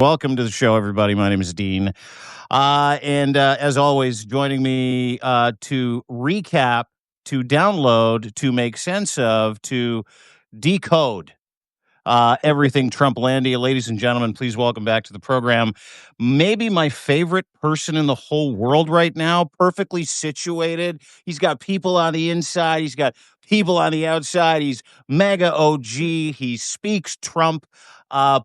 Welcome to the show, everybody. My name is Dean. And as always, joining me to recap, to download, to make sense of, to decode everything Trumplandia. Ladies and gentlemen, please welcome back to the program. Maybe my favorite person in the whole world right now, perfectly situated. He's got people on the inside. He's got people on the outside. He's MAGA OG. He speaks Trump.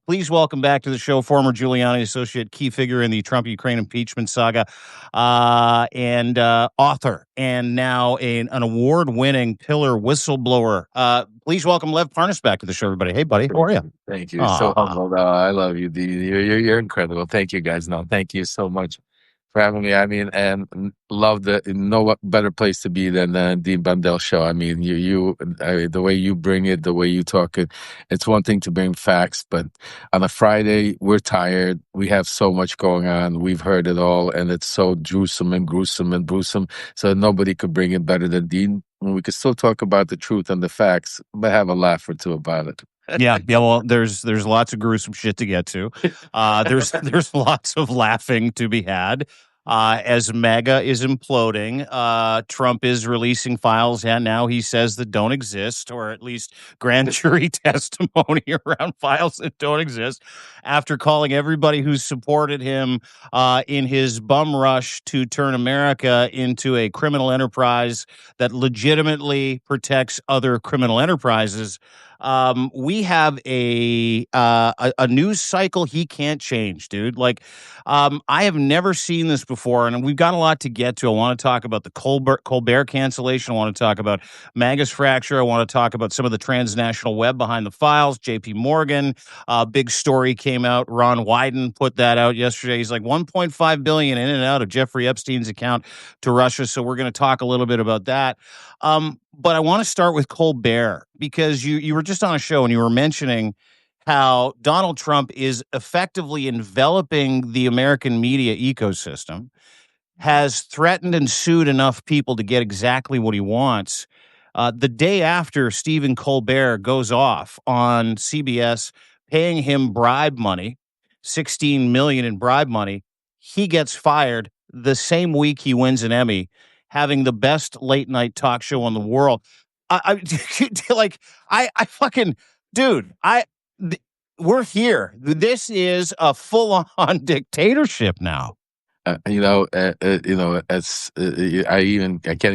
Please welcome back to the show, former Giuliani associate, key figure in the Trump-Ukraine impeachment saga, and author, and now an award-winning pillar whistleblower. Please welcome Lev Parnas back to the show, everybody. Hey, buddy, how are you? Thank you. So humbled. I love you, Dean. You're incredible. Thank you, guys. No, thank you so much for having me. I mean, and love no better place to be than the Dean Bundell show. I mean, the way you bring it, the way you talk it. It's one thing to bring facts, but on a Friday, we're tired. We have so much going on. We've heard it all, and it's so gruesome and gruesome. So nobody could bring it better than Dean. We could still talk about the truth and the facts, but have a laugh or two about it. Yeah. Well, there's lots of gruesome shit to get to. There's lots of laughing to be had. As MAGA is imploding, Trump is releasing files, and now he says that don't exist, or at least grand jury testimony around files that don't exist, after calling everybody who supported him in his bum rush to turn America into a criminal enterprise that legitimately protects other criminal enterprises. We have a news cycle he can't change, dude. Like, I have never seen this before, and we've got a lot to get to. I want to talk about the Colbert cancellation. I want to talk about MAGA's fracture. I want to talk about some of the transnational web behind the files. J.P. Morgan, big story came out. Ron Wyden put that out yesterday. He's like $1.5 billion in and out of Jeffrey Epstein's account to Russia. So we're going to talk a little bit about that. But I want to start with Colbert, because you were just on a show and you were mentioning how Donald Trump is effectively enveloping the American media ecosystem, has threatened and sued enough people to get exactly what he wants. The day after Stephen Colbert goes off on CBS, paying him bribe money, $16 million in bribe money, he gets fired the same week he wins an Emmy, having the best late night talk show in the world. I fucking, dude, we're here. This is a full-on dictatorship now. I can't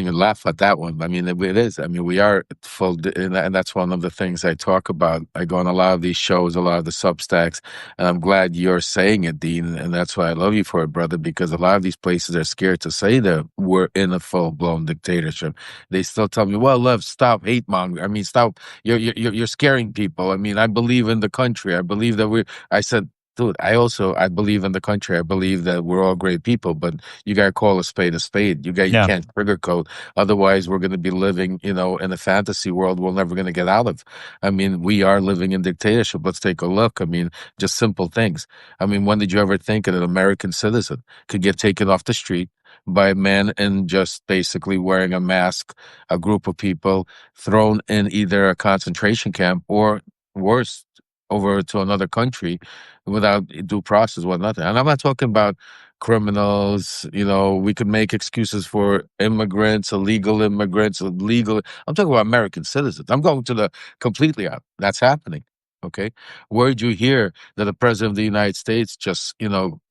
even laugh at that one. I mean, it is. I mean, we are full, and that's one of the things I talk about. I go on a lot of these shows, a lot of the Substacks, and I'm glad you're saying it, Dean, and that's why I love you for it, brother, because a lot of these places are scared to say that we're in a full-blown dictatorship. They still tell me, well, Lev, stop hate monger. I mean, stop. You're scaring people. I mean, I believe in the country. I believe that I said, dude, I believe in the country. I believe that we're all great people, but you got to call a spade a spade. You can't sugarcoat. Otherwise, we're going to be living, in a fantasy world we're never going to get out of. I mean, we are living in dictatorship. Let's take a look. I mean, just simple things. I mean, when did you ever think that an American citizen could get taken off the street by a man and just basically wearing a mask, a group of people thrown in either a concentration camp or worse, over to another country without due process, nothing. And I'm not talking about criminals. We could make excuses for immigrants, illegal immigrants, illegal. I'm talking about American citizens. I'm going to the completely out. That's happening. Okay. Where'd you hear that the president of the United States just,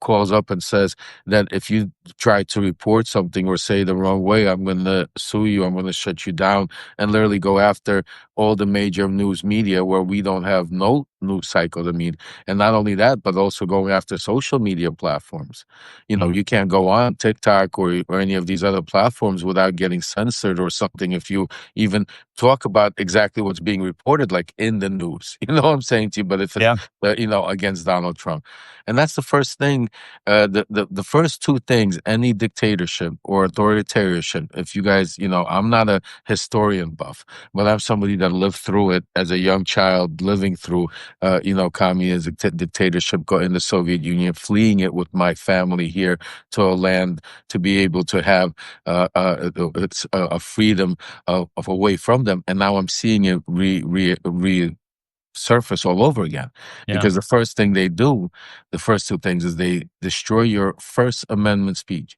calls up and says that if you try to report something or say the wrong way, I'm going to sue you, I'm going to shut you down, and literally go after all the major news media where we don't have no news cycle. I mean, and not only that, but also going after social media platforms. You can't go on TikTok or any of these other platforms without getting censored or something if you even talk about exactly what's being reported, like in the news. You know what I'm saying to you? But if it's, against Donald Trump. And that's the first thing, the first two things, any dictatorship or authoritarianship, if you guys, I'm not a historian buff, but I'm somebody that lived through it as a young child, living through, communism, dictatorship in the Soviet Union, fleeing it with my family here to a land to be able to have a freedom of away from them. And now I'm seeing it surface all over again. Yeah. Because the first thing they do, the first two things, is they destroy your First Amendment speech.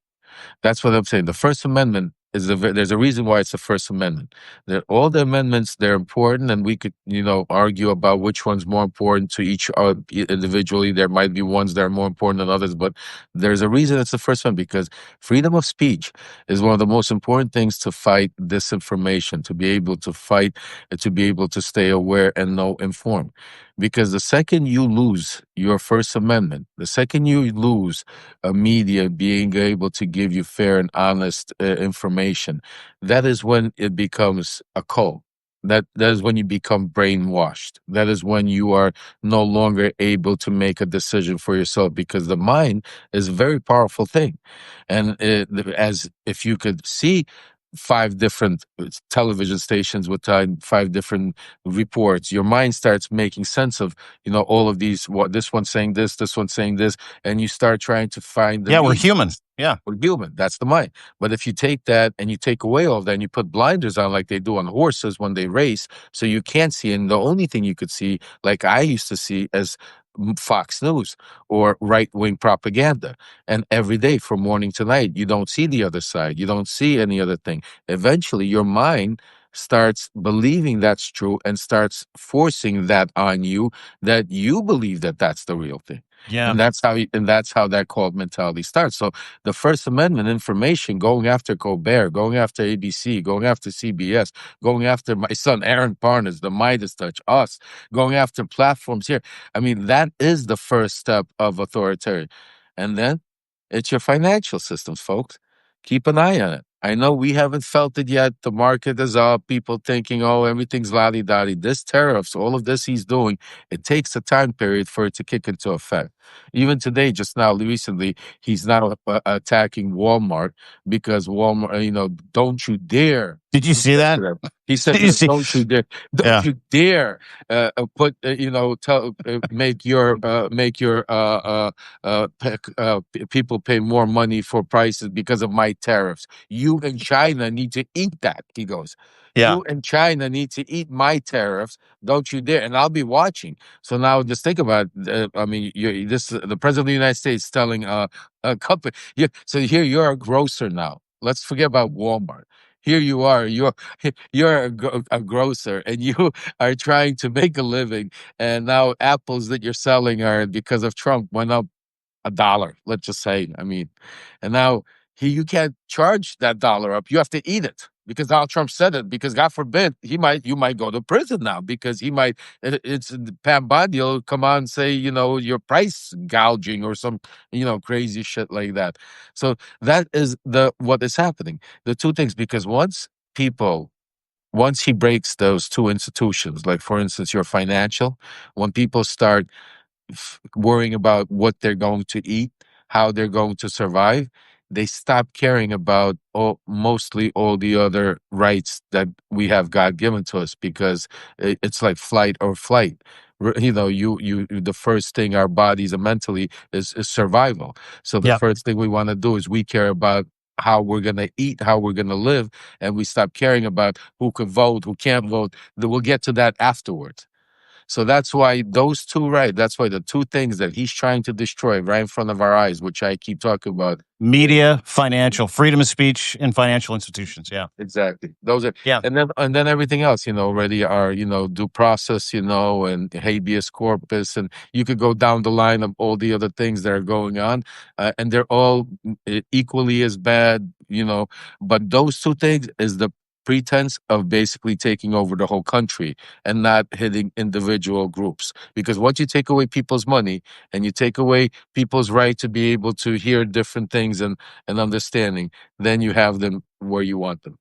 That's what I'm saying. The First Amendment is there's a reason why it's the First Amendment. All the amendments, they're important, and we could, argue about which one's more important to each individually. There might be ones that are more important than others, but there's a reason it's the first one, because freedom of speech is one of the most important things to fight disinformation, to be able to fight, to be able to stay aware and know informed. Because the second you lose your First Amendment, the second you lose a media being able to give you fair and honest information, that is when it becomes a cult. That is when you become brainwashed. That is when you are no longer able to make a decision for yourself, because the mind is a very powerful thing. And as if you could see five different television stations with five different reports, your mind starts making sense of all of these, what this one's saying, this one's saying this, and you start trying to find the We're meaning. human. Yeah. We're human. That's the mind. But if you take that and you take away all that and you put blinders on like they do on horses when they race, so you can't see, and the only thing you could see, like I used to see, as Fox News or right-wing propaganda. And every day from morning to night, you don't see the other side. You don't see any other thing. Eventually, your mind starts believing that's true and starts forcing that on you, that you believe that that's the real thing. Yeah. And that's how that cult mentality starts. So the First Amendment information, going after Colbert, going after ABC, going after CBS, going after my son Aaron Parnas, the Midas Touch, us, going after platforms here. I mean, that is the first step of authoritarian. And then it's your financial systems, folks. Keep an eye on it. I know we haven't felt it yet. The market is up. People thinking, oh, everything's lottie-dottie. This tariffs, all of this he's doing, it takes a time period for it to kick into effect. Even today, just now, recently, he's now attacking Walmart, because Walmart, don't you dare. Did you see that? He said, Did you see? "Don't you dare! Don't you dare put make your people pay more money for prices because of my tariffs. You and China need to eat that." He goes, Yeah. "You and China need to eat my tariffs. Don't you dare!" And I'll be watching. So now, just think about. The president of the United States telling a company. Yeah, so here you're a grocer now. Let's forget about Walmart. Here you are. You're a grocer, and you are trying to make a living. And now apples that you're selling are, because of Trump, went up $1, let's just say. I mean, and now you can't charge that dollar up. You have to eat it, because Donald Trump said it. Because God forbid, you might go to prison now, because it's Pam Bondi will come on and say, you're price gouging or some, crazy shit like that. So that is what is happening. The two things, because once he breaks those two institutions, like for instance, your financial, when people start worrying about what they're going to eat, how they're going to survive, they stop caring about mostly all the other rights that we have God given to us, because it's like flight or flight. The first thing our bodies and mentally is survival. So the first thing we want to do is we care about how we're going to eat, how we're going to live, and we stop caring about who can vote, who can't vote. We'll get to that afterwards. So that's why that's why the two things that he's trying to destroy right in front of our eyes, which I keep talking about. Media, financial, freedom of speech, and financial institutions. Yeah. Exactly. Those are, Yeah. and then everything else, already are, due process, and habeas corpus, and you could go down the line of all the other things that are going on, and they're all equally as bad, but those two things is the pretense of basically taking over the whole country and not hitting individual groups. Because once you take away people's money and you take away people's right to be able to hear different things and understanding, then you have them where you want them.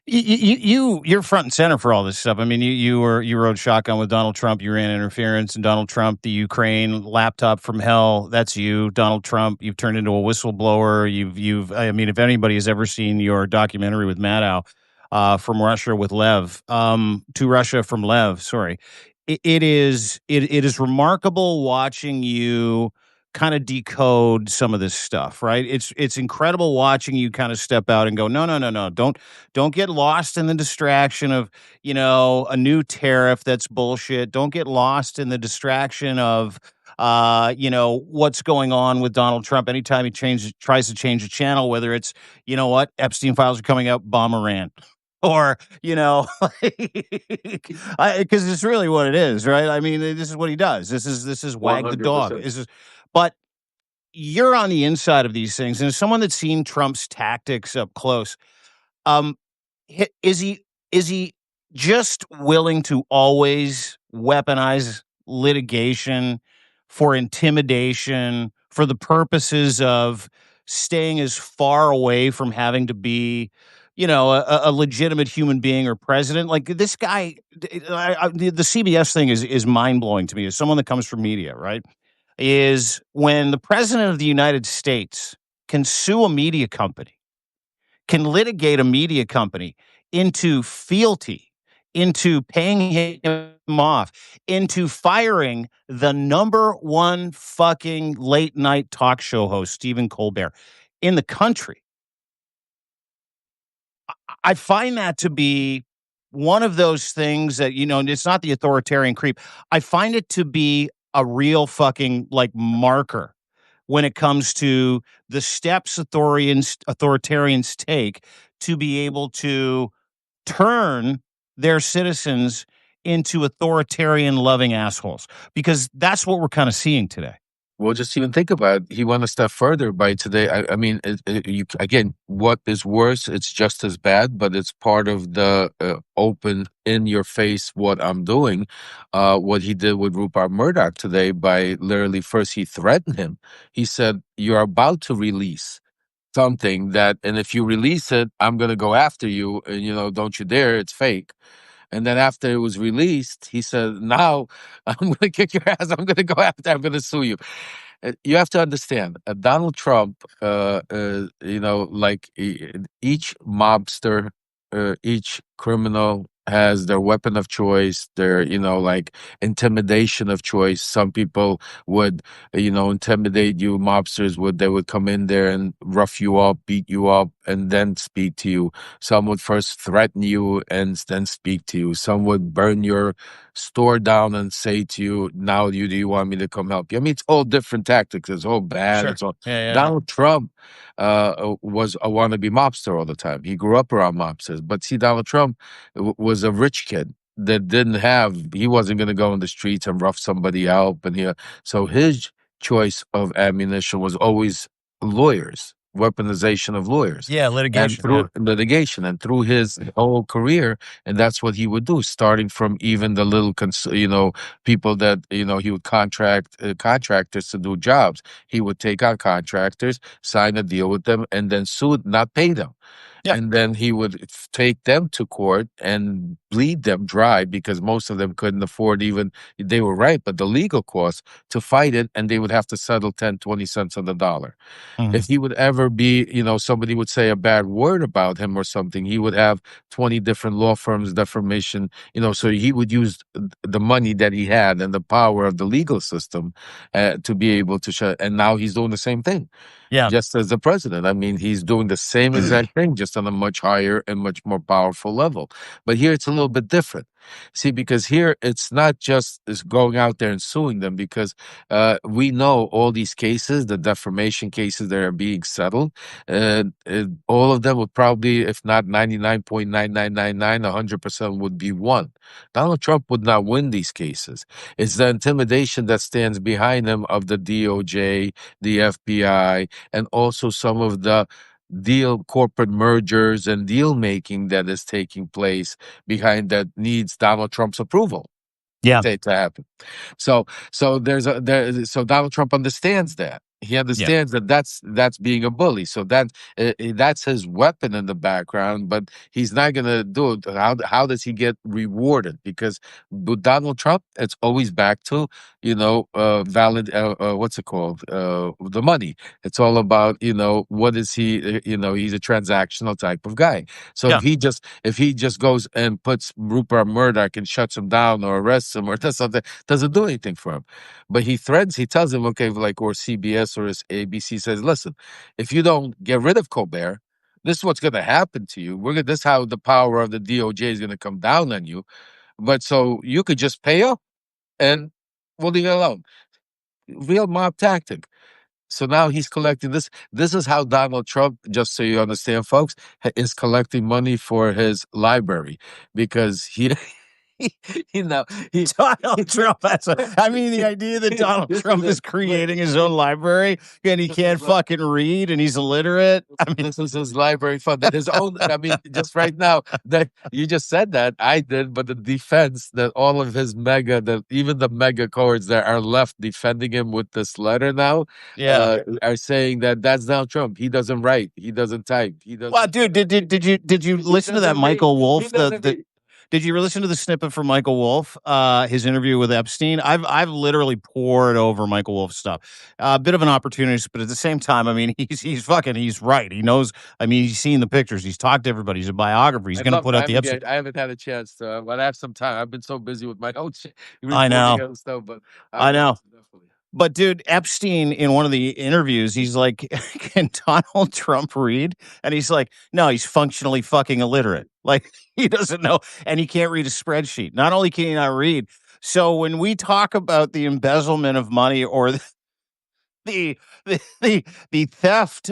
You're front and center for all this stuff. I mean, you rode shotgun with Donald Trump. You ran interference, and Donald Trump, the Ukraine laptop from hell. That's you, Donald Trump. You've turned into a whistleblower. I mean, if anybody has ever seen your documentary with Maddow, from Russia with Lev, to Russia from Lev. Sorry, it is remarkable watching you kind of decode some of this stuff, right? It's incredible watching you kind of step out and go, no, no, no, no, don't get lost in the distraction of, a new tariff that's bullshit. Don't get lost in the distraction of what's going on with Donald Trump. Anytime he tries to change the channel, whether it's, Epstein files are coming out, bomb Iran. Or, because it's really what it is, right? I mean, this is what he does. This is wag the dog. 100%. But you're on the inside of these things, and as someone that's seen Trump's tactics up close, um, is he just willing to always weaponize litigation for intimidation for the purposes of staying as far away from having to be, a legitimate human being or president? Like this guy, the CBS thing is mind blowing to me as someone that comes from media, right? Is when the president of the United States can sue a media company, can litigate a media company into fealty, into paying him off, into firing the number one fucking late night talk show host, Stephen Colbert, in the country. I find that to be one of those things that, and it's not the authoritarian creep. I find it to be a real fucking like marker when it comes to the steps authoritarians take to be able to turn their citizens into authoritarian loving assholes, because that's what we're kind of seeing today. Well, just even think about it. He went a step further by today. I mean, again, what is worse? It's just as bad, but it's part of the open, in your face, what I'm doing. What he did with Rupert Murdoch today by literally first he threatened him. He said, "You're about to release something that, and if you release it, I'm going to go after you. And, don't you dare. It's fake." And then after it was released, he said, "Now I'm going to kick your ass. I'm going to go after. I'm going to sue you." You have to understand, Donald Trump, like each mobster, each criminal has their weapon of choice, their, like intimidation of choice. Some people would, intimidate you. They would come in there and rough you up, beat you up, and then speak to you. Some would first threaten you and then speak to you. Some would burn your store down and say to you, "Now, do you want me to come help you?" I mean, it's all different tactics. It's all bad. Sure. It's all. Yeah, yeah. Donald Trump was a wannabe mobster all the time. He grew up around mobsters. But see, Donald Trump was a rich kid that he wasn't going to go in the streets and rough somebody out. So his choice of ammunition was always lawyers, weaponization of lawyers. Yeah, And litigation. Yeah. through litigation and through his whole career, and that's what he would do, starting from even the little, people that, he would contract contractors to do jobs. He would take on contractors, sign a deal with them, and then sue, not pay them. Yeah. And then he would take them to court and bleed them dry because most of them couldn't afford even, they were right, but the legal costs to fight it, and they would have to settle 10, 20 cents on the dollar. Mhm. If he would ever be, somebody would say a bad word about him or something, he would have 20 different law firms, defamation, so he would use the money that he had and the power of the legal system to be able to shut. And now he's doing the same thing. Yeah. Just as the president. I mean, he's doing the same exact thing, just on a much higher and much more powerful level. But here it's a little bit different. See, because here it's not just going out there and suing them, because we know all these cases, the defamation cases that are being settled, all of them would probably, if not 99.9999, 100% would be won. Donald Trump would not win these cases. It's the intimidation that stands behind him of the DOJ, the FBI, and also some of the corporate mergers and deal making that is taking place behind that needs Donald Trump's approval Yeah. to happen. So Donald Trump understands that. He Yeah. understands that that's being a bully. So that's his weapon in the background, but he's not gonna do it. How does he get rewarded? Because with Donald Trump, it's always back to valid. What's it called? The money. It's all about what is he? He's a transactional type of guy. So Yeah. if he just goes and puts Rupert Murdoch and shuts him down or arrests him or does something, doesn't do anything for him. But he threatens, he tells him, okay, like, or CBS or his ABC says, listen, if you don't get rid of Colbert, this is what's going to happen to you. This is how the power of the DOJ is going to come down on you. But so you could just pay up and we'll leave it alone. Real mob tactic. So now he's collecting this. This is how Donald Trump, just so you understand, folks, is collecting money for his library because he, you know, he, Donald Trump. I mean, the idea that Donald Trump is creating his own library and he can't fucking read and he's illiterate. I mean, this is his library fund. That his own. I mean, just right now that you just said that I did, but the defense that all of his that even the mega cohorts that are left defending him with this letter now, yeah. are saying that that's Donald Trump. He doesn't write. He doesn't type. He Well, doesn't. dude, did you He listen to that doesn't read. Michael He Wolf? doesn't read. Did you listen to the snippet from Michael Wolf? His interview with Epstein. I've literally poured over Michael Wolf's stuff. A bit of an opportunist, but at the same time, I mean, he's right. He knows. I mean, he's seen the pictures. He's talked to everybody. He's a biographer. He's going to put out the Epstein. I haven't had a chance to. But I have some time. I've been so busy with my own I reporting know. other stuff. But I I will know. definitely. But dude, Epstein in one of the interviews, he's like, "Can Donald Trump read?" And he's like, "No, he's functionally fucking illiterate. Like he doesn't know, and he can't read a spreadsheet. Not only can he not read, so when we talk about the embezzlement of money or the the theft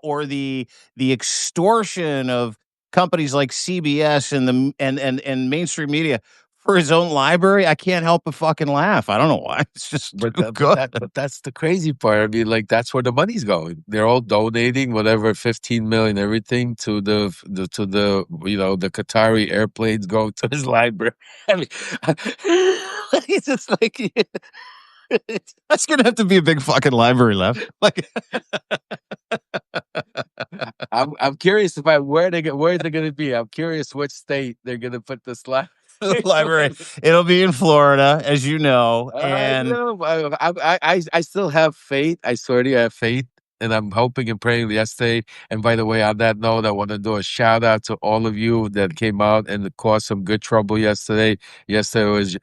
or the extortion of companies like CBS and the and mainstream media for his own library, I can't help but fucking laugh. I don't know why. It's just too good. But that's the crazy part. I mean, like that's where the money's going. They're all donating whatever 15 million, everything to the Qatari airplanes going to his library. I mean, it's just like That's gonna have to be a big fucking library left. Like I'm curious if where they're going to be. I'm curious which state they're going to put this library. library. It'll be in Florida, as you know. I And know. I still have faith. I swear to you, I have faith. And I'm hoping and praying yesterday. And by the way, on that note, I want to do a shout out to all of you that came out and caused some good trouble yesterday. Yesterday was,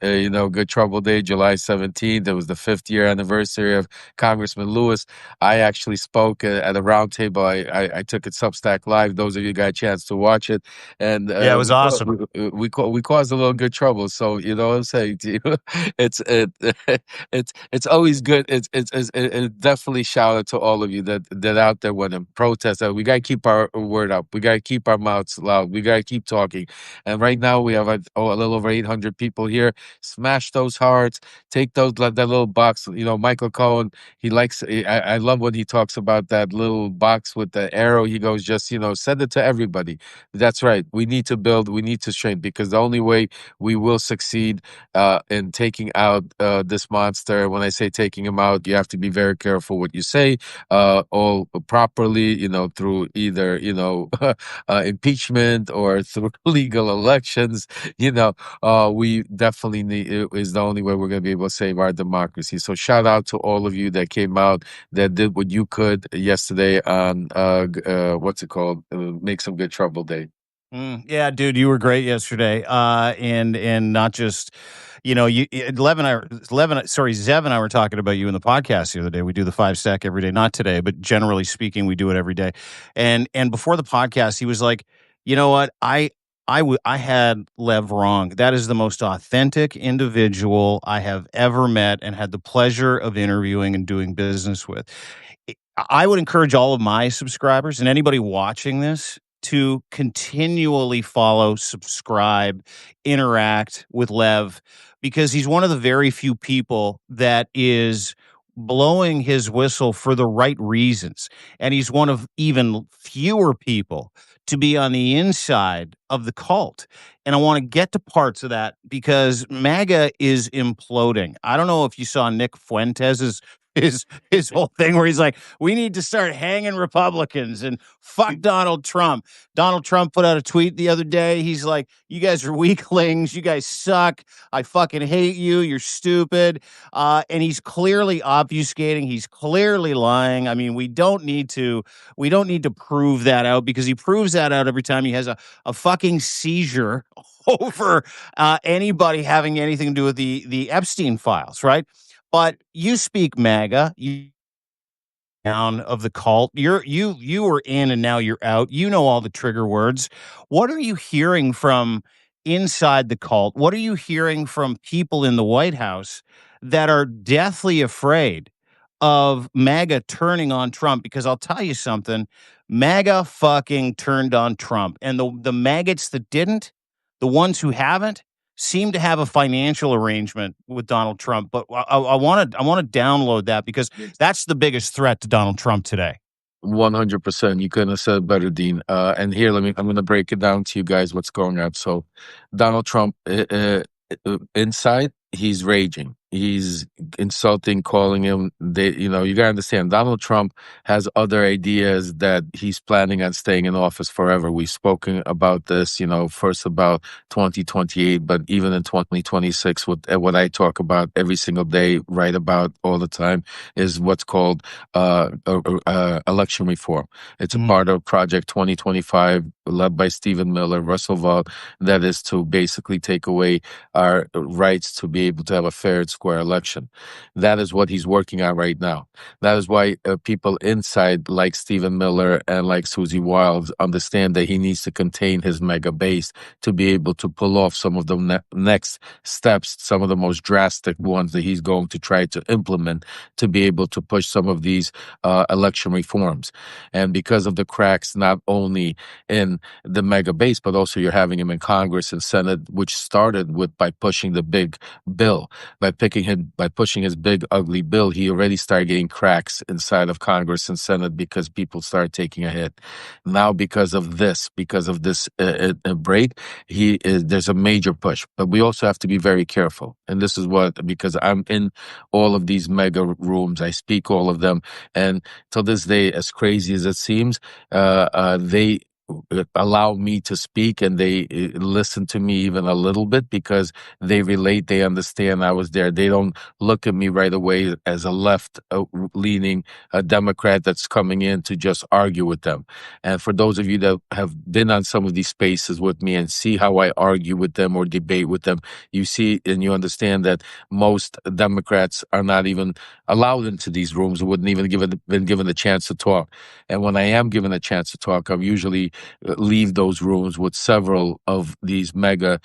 Good Trouble Day, July 17th. It was the 5th year anniversary of Congressman Lewis. I actually spoke at a roundtable. I took it Substack Live. Those of you got a chance to watch it. And yeah, it was awesome. we caused a little good trouble. So, you know what I'm saying to you? It's, it, it's always good. It's definitely shout out to all of you that out there when protest. We gotta keep our word up. We gotta keep our mouths loud. We gotta keep talking. And right now we have a little over 800 people here. Smash those hearts. Take that little box. Michael Cohen. He likes. I love when he talks about that little box with the arrow. He goes, just send it to everybody. That's right. We need to build. We need to strengthen because the only way we will succeed in taking out this monster. When I say taking him out, you have to be very careful what you say. All properly, through either, impeachment or through legal elections, we definitely need is the only way we're going to be able to save our democracy. So shout out to all of you that came out, that did what you could yesterday on, what's it called? Make Some Good Trouble Day. Yeah, dude, you were great yesterday. And not just, Zev and I were talking about you in the podcast the other day. We do the 5 stack every day, not today, but generally speaking, we do it every day. And before the podcast, he was like, you know what, I had Lev wrong. That is the most authentic individual I have ever met and had the pleasure of interviewing and doing business with. I would encourage all of my subscribers and anybody watching this to continually follow, subscribe, interact with Lev because he's one of the very few people that is blowing his whistle for the right reasons. And he's one of even fewer people to be on the inside of the cult. And I want to get to parts of that because MAGA is imploding. I don't know if you saw Nick Fuentes' his whole thing where he's like, we need to start hanging Republicans and fuck Donald Trump. Donald Trump put out a tweet the other day. He's like, you guys are weaklings. You guys suck. I fucking hate you. You're stupid. And he's clearly obfuscating. He's clearly lying. I mean, we don't need to prove that out, because he proves that out every time he has a fucking seizure over anybody having anything to do with the Epstein files, right? But you speak MAGA, you down of the cult. You were in and now you're out. You know all the trigger words. What are you hearing from inside the cult? What are you hearing from people in the White House that are deathly afraid of MAGA turning on Trump? Because I'll tell you something, MAGA fucking turned on Trump, and the maggots that didn't, the ones who haven't, seem to have a financial arrangement with Donald Trump. But I want to download that, because that's the biggest threat to Donald Trump today. 100%. You couldn't have said it better, Dean. And here, I'm going to break it down to you guys what's going on. So, Donald Trump, inside, he's raging. He's insulting, calling him. You gotta understand. Donald Trump has other ideas that he's planning on staying in office forever. We've spoken about this. First about 2028, but even in 2026, what I talk about every single day, write about all the time, is what's called election reform. It's a part of Project 2025, led by Stephen Miller, Russell Vought, that is to basically take away our rights to be able to have a fair and square election. That is what he's working on right now. That is why people inside, like Stephen Miller and like Susie Wiles, understand that he needs to contain his mega base to be able to pull off some of the next steps, some of the most drastic ones that he's going to try to implement to be able to push some of these election reforms. And because of the cracks, not only in the mega base, but also you're having him in Congress and Senate, which started by pushing the big bill. By pushing his big ugly bill, he already started getting cracks inside of Congress and Senate because people started taking a hit. Now, because of this break, there's a major push. But we also have to be very careful. And this is because I'm in all of these mega rooms, I speak all of them, and till this day, as crazy as it seems, they allow me to speak, and they listen to me even a little bit because they relate, they understand I was there. They don't look at me right away as a left-leaning Democrat that's coming in to just argue with them. And for those of you that have been on some of these spaces with me and see how I argue with them or debate with them, you see and you understand that most Democrats are not even allowed into these rooms, wouldn't even been given a chance to talk. And when I am given a chance to talk, I'm usually leave those rooms with several of these mega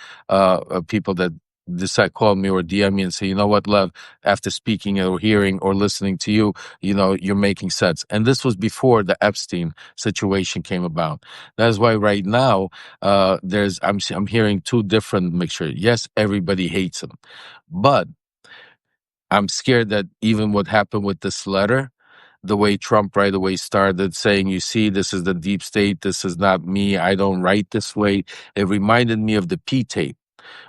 people that decide call me or DM me and say, you know what, Lev, after speaking or hearing or listening to you, you're making sense. And this was before the Epstein situation came about. That is why right now I'm hearing two different mixtures. Yes, everybody hates him, but I'm scared that even what happened with this letter, the way Trump right away started saying, you see, this is the deep state, this is not me, I don't write this way. It reminded me of the P tape.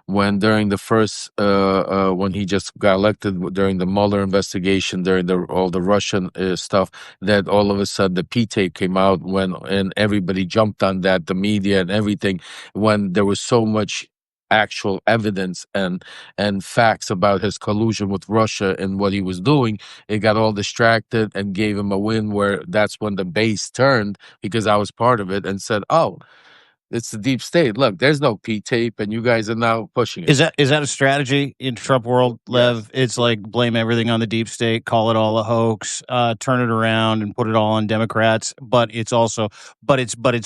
When during the first, when he just got elected, during the Mueller investigation, during all the Russian stuff, that all of a sudden the P tape came out and everybody jumped on that, the media and everything, when there was so much actual evidence and facts about his collusion with Russia and what he was doing. It got all distracted and gave him a win, where that's when the base turned, because I was part of it, and said, oh, it's the deep state. Look, there's no P tape, and you guys are now pushing it. Is that a strategy in Trump world, Lev? Yes. It's like blame everything on the deep state, call it all a hoax, turn it around and put it all on Democrats. But it's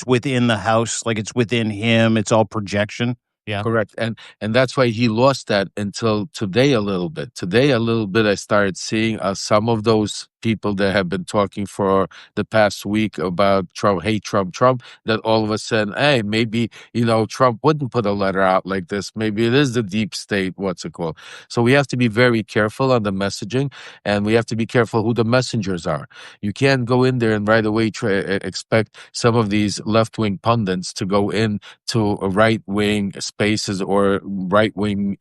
within the House, like it's within him. It's all projection. Yeah, Correct. And that's why he lost that until today a little bit. Today a little bit I started seeing some of those people that have been talking for the past week about Trump, hate Trump, Trump, that all of a sudden, hey, maybe, Trump wouldn't put a letter out like this. Maybe it is the deep state, what's it called? So we have to be very careful on the messaging, and we have to be careful who the messengers are. You can't go in there and right away expect some of these left-wing pundits to go in to right-wing spaces or right-wing,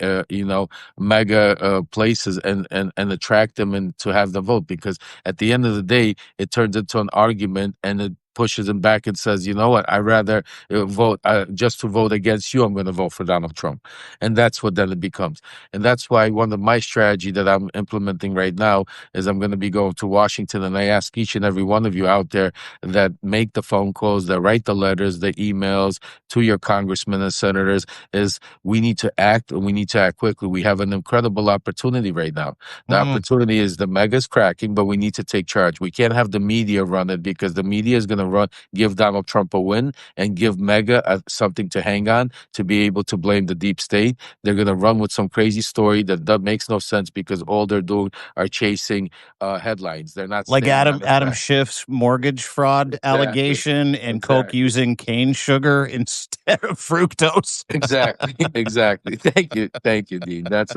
mega places and attract them and to have the vote, because at the end of the day, it turns into an argument and it pushes him back and says, you know what, I rather vote just to vote against you. I'm going to vote for Donald Trump. And that's what then it becomes. And that's why one of my strategy that I'm implementing right now is I'm going to be going to Washington, and I ask each and every one of you out there that make the phone calls, that write the letters, the emails to your congressmen and senators, is we need to act, and we need to act quickly. We have an incredible opportunity right now. The opportunity is the mega's cracking, but we need to take charge. We can't have the media run it, because the media is going to give Donald Trump a win and give mega something to hang on to be able to blame the deep state. They're going to run with some crazy story that makes no sense, because all they're doing are chasing headlines. They're not Like staying on the Adam fact. Schiff's mortgage fraud Exactly. allegation and Coke Exactly. using cane sugar instead of fructose. Exactly. Exactly. Thank you, Dean. That's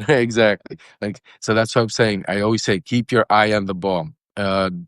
exactly. Like, so that's what I'm saying. I always say, keep your eye on the ball.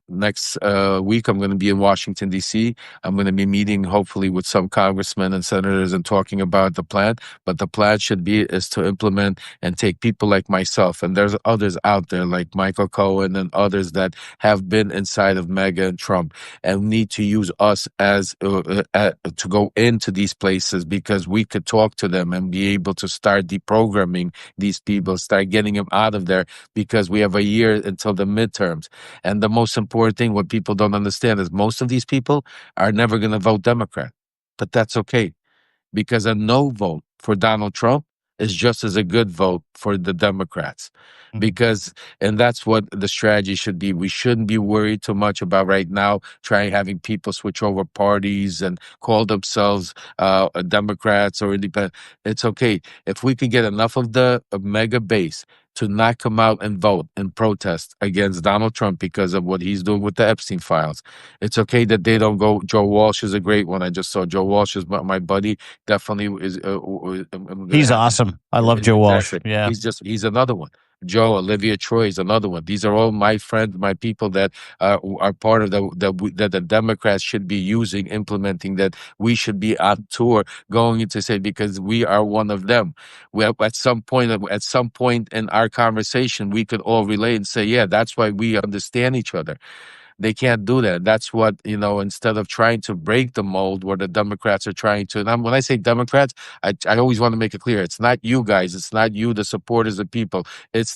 Next week, I'm going to be in Washington, D.C. I'm going to be meeting, hopefully, with some congressmen and senators and talking about the plan. But the plan is to implement and take people like myself. And there's others out there like Michael Cohen and others that have been inside of MAGA and Trump, and need to use us as to go into these places, because we could talk to them and be able to start deprogramming these people, start getting them out of there, because we have a year until the midterms. And the most important thing, what people don't understand, is most of these people are never going to vote Democrat. But that's okay, because a no vote for Donald Trump is just as a good vote for the Democrats. Because, and that's what the strategy should be. We shouldn't be worried too much about right now having people switch over parties and call themselves Democrats or independent. It's okay. If we could get enough of the mega base to not come out and vote and protest against Donald Trump because of what he's doing with the Epstein files, it's okay that they don't go. Joe Walsh is a great one. I just saw Joe Walsh is my buddy. Definitely is. I'm gonna He's have him. awesome. I love Joe Walsh. Exactly. Yeah. He's another one. Joe, Olivia Troy is another one. These are all my friends, my people that are part of that the Democrats should be using, implementing, that we should be on tour going into say, because we are one of them. We have, at some point in our conversation, we could all relate and say, yeah, that's why we understand each other. They can't do that. That's what, instead of trying to break the mold where the Democrats are trying to, and when I say Democrats, I always want to make it clear. It's not you guys. It's not you, the supporters of people.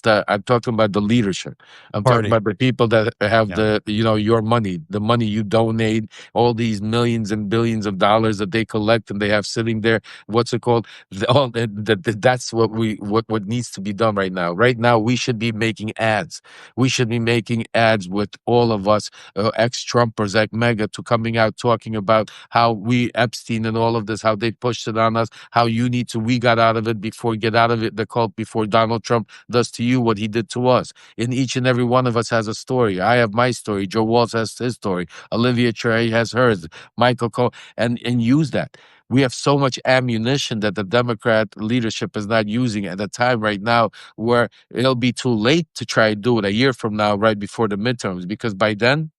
I'm talking about the leadership. I'm talking Party. about the people that have Yeah. your money, the money you donate, all these millions and billions of dollars that they collect and they have sitting there. What's it called? That's what needs to be done right now. Right now, we should be making ads. We should be making ads with all of us ex-Trumpers like Mega to coming out talking about how we Epstein and all of this, how they pushed it on us, how we got out of it get out of it, the cult, before Donald Trump does to you what he did to us. And each and every one of us has a story. I have my story. Joe Walsh has his story. Olivia Trey has hers. Michael Cole, and use that. We have so much ammunition that the Democrat leadership is not using at a time right now where it'll be too late to try to do it a year from now, right before the midterms, because by then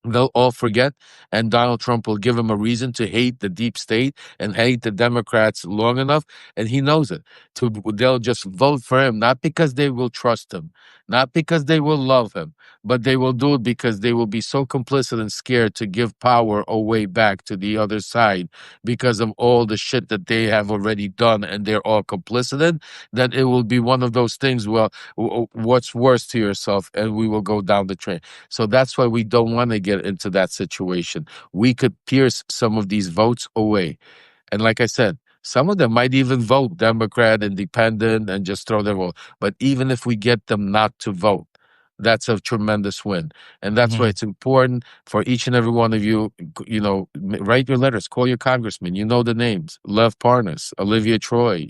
they'll all forget, and Donald Trump will give him a reason to hate the deep state and hate the Democrats long enough, and he knows it. They'll just vote for him, not because they will trust him, not because they will love him, but they will do it because they will be so complicit and scared to give power away back to the other side because of all the shit that they have already done and they're all complicit in, that it will be one of those things, well, what's worse to yourself, and we will go down the train. So that's why we don't want to get into that situation. We could pierce some of these votes away. And like I said, some of them might even vote Democrat, independent, and just throw their vote. But even if we get them not to vote, that's a tremendous win. And that's why it's important for each and every one of you, write your letters, call your congressman, the names, Lev Parnas, Olivia Troy,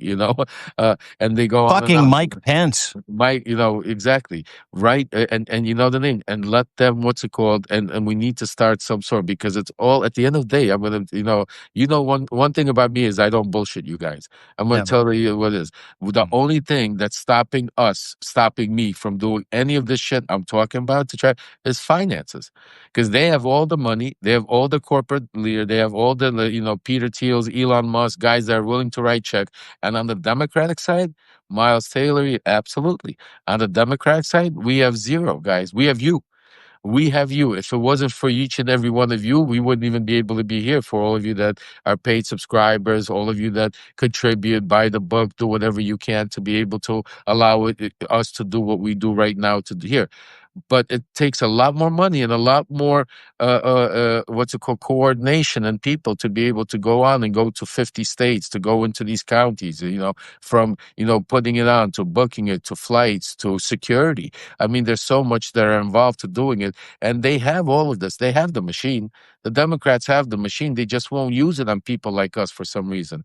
and they go on and Fucking on. Mike Pence. Mike, exactly. Right. And you know the name, and let them, what's it called? And we need to start some sort, because it's all at the end of the day. I'm gonna, one thing about me is I don't bullshit you guys. I'm gonna Yeah. tell you what it is. The only thing that's stopping me from doing any of this shit I'm talking about to try is finances, because they have all the money, they have all the corporate leader, they have all the Peter Thiel's, Elon Musk, guys that are willing to write check. And on the Democratic side, Miles Taylor, absolutely. On the Democratic side, we have zero, guys. We have you. We have you. If it wasn't for each and every one of you, we wouldn't even be able to be here. For all of you that are paid subscribers, all of you that contribute, buy the book, do whatever you can to be able to allow us to do what we do right now to here. But it takes a lot more money and a lot more what's it called, coordination, and people to be able to go on and go to 50 states, to go into these counties, from putting it on to booking it to flights to security. I mean, there's so much that are involved to doing it, and they have all of this. They have the machine. The Democrats have the machine. They just won't use it on people like us for some reason.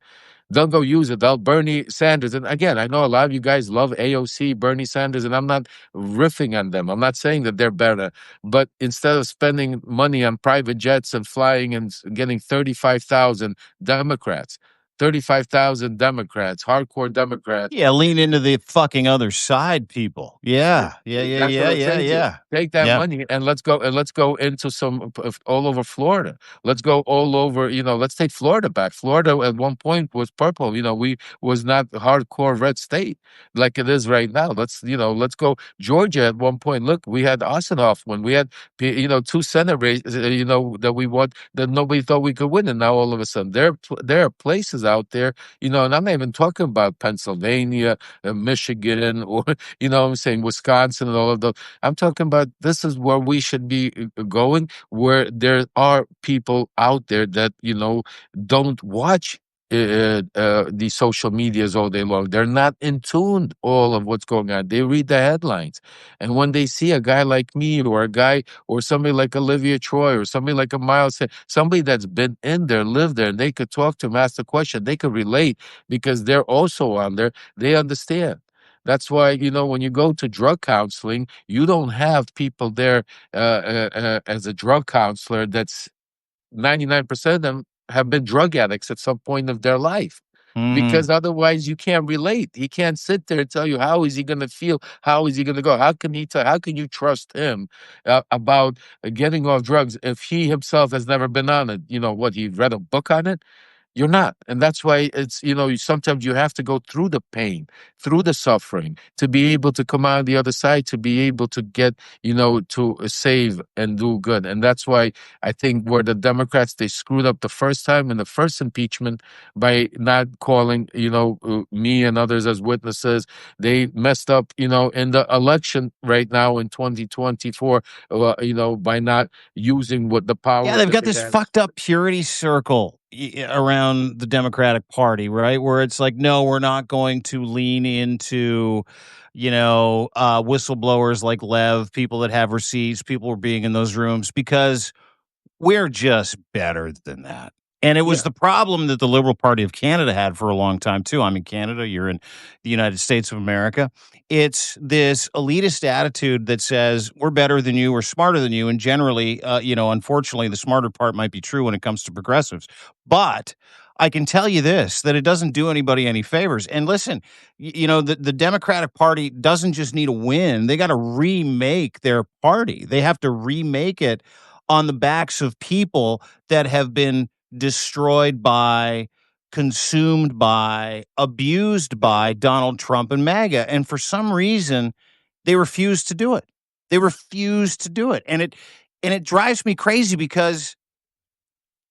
They'll go use it. They'll Bernie Sanders. And again, I know a lot of you guys love AOC, Bernie Sanders, and I'm not riffing on them. I'm not saying that they're better, but instead of spending money on private jets and flying and getting 35,000 Democrats, hardcore Democrats. Yeah, lean into the fucking other side, people. Yeah. That's what I'm saying to you. Take that Yeah. money and let's go into some all over Florida. Let's go all over, let's take Florida back. Florida at one point was purple. We was not a hardcore red state like it is right now. Let's go Georgia at one point. Look, we had Ossoff when we had, two Senate races, that we won, that nobody thought we could win. And now all of a sudden there are places out there, and I'm not even talking about Pennsylvania, Michigan, or, I'm saying Wisconsin and all of those. I'm talking about, this is where we should be going, where there are people out there that, don't watch the social medias all day long. They're not in tune all of what's going on. They read the headlines. And when they see a guy like me, or a guy or somebody like Olivia Troy, or somebody like a Miles, somebody that's been in there, lived there, and they could talk to him, ask the question, they could relate, because they're also on there. They understand. That's why, when you go to drug counseling, you don't have people there as a drug counselor that's 99% of them have been drug addicts at some point of their life. Because otherwise you can't relate. He can't sit there and tell you, how is he going to feel? How is he going to go? How can how can you trust him about getting off drugs if he himself has never been on it? He read a book on it? You're not. And that's why it's, sometimes you have to go through the pain, through the suffering, to be able to come out the other side, to be able to get, to save and do good. And that's why I think where the Democrats, they screwed up the first time in the first impeachment by not calling, me and others as witnesses. They messed up, in the election right now in 2024, by not using what the power. Yeah, they've got this fucked up purity circle around the Democratic Party, right? Where it's like, no, we're not going to lean into, whistleblowers like Lev, people that have receipts, people who are being in those rooms, because we're just better than that. And it was the problem that the Liberal Party of Canada had for a long time, too. I'm in Canada. You're in the United States of America. It's this elitist attitude that says we're better than you, we're smarter than you. And generally, unfortunately, the smarter part might be true when it comes to progressives. But I can tell you this, that it doesn't do anybody any favors. And listen, the Democratic Party doesn't just need a win. They got to remake their party. They have to remake it on the backs of people that have been destroyed by, consumed by, abused by Donald Trump and MAGA. And for some reason, they refuse to do it. They refuse to do it. And it drives me crazy, because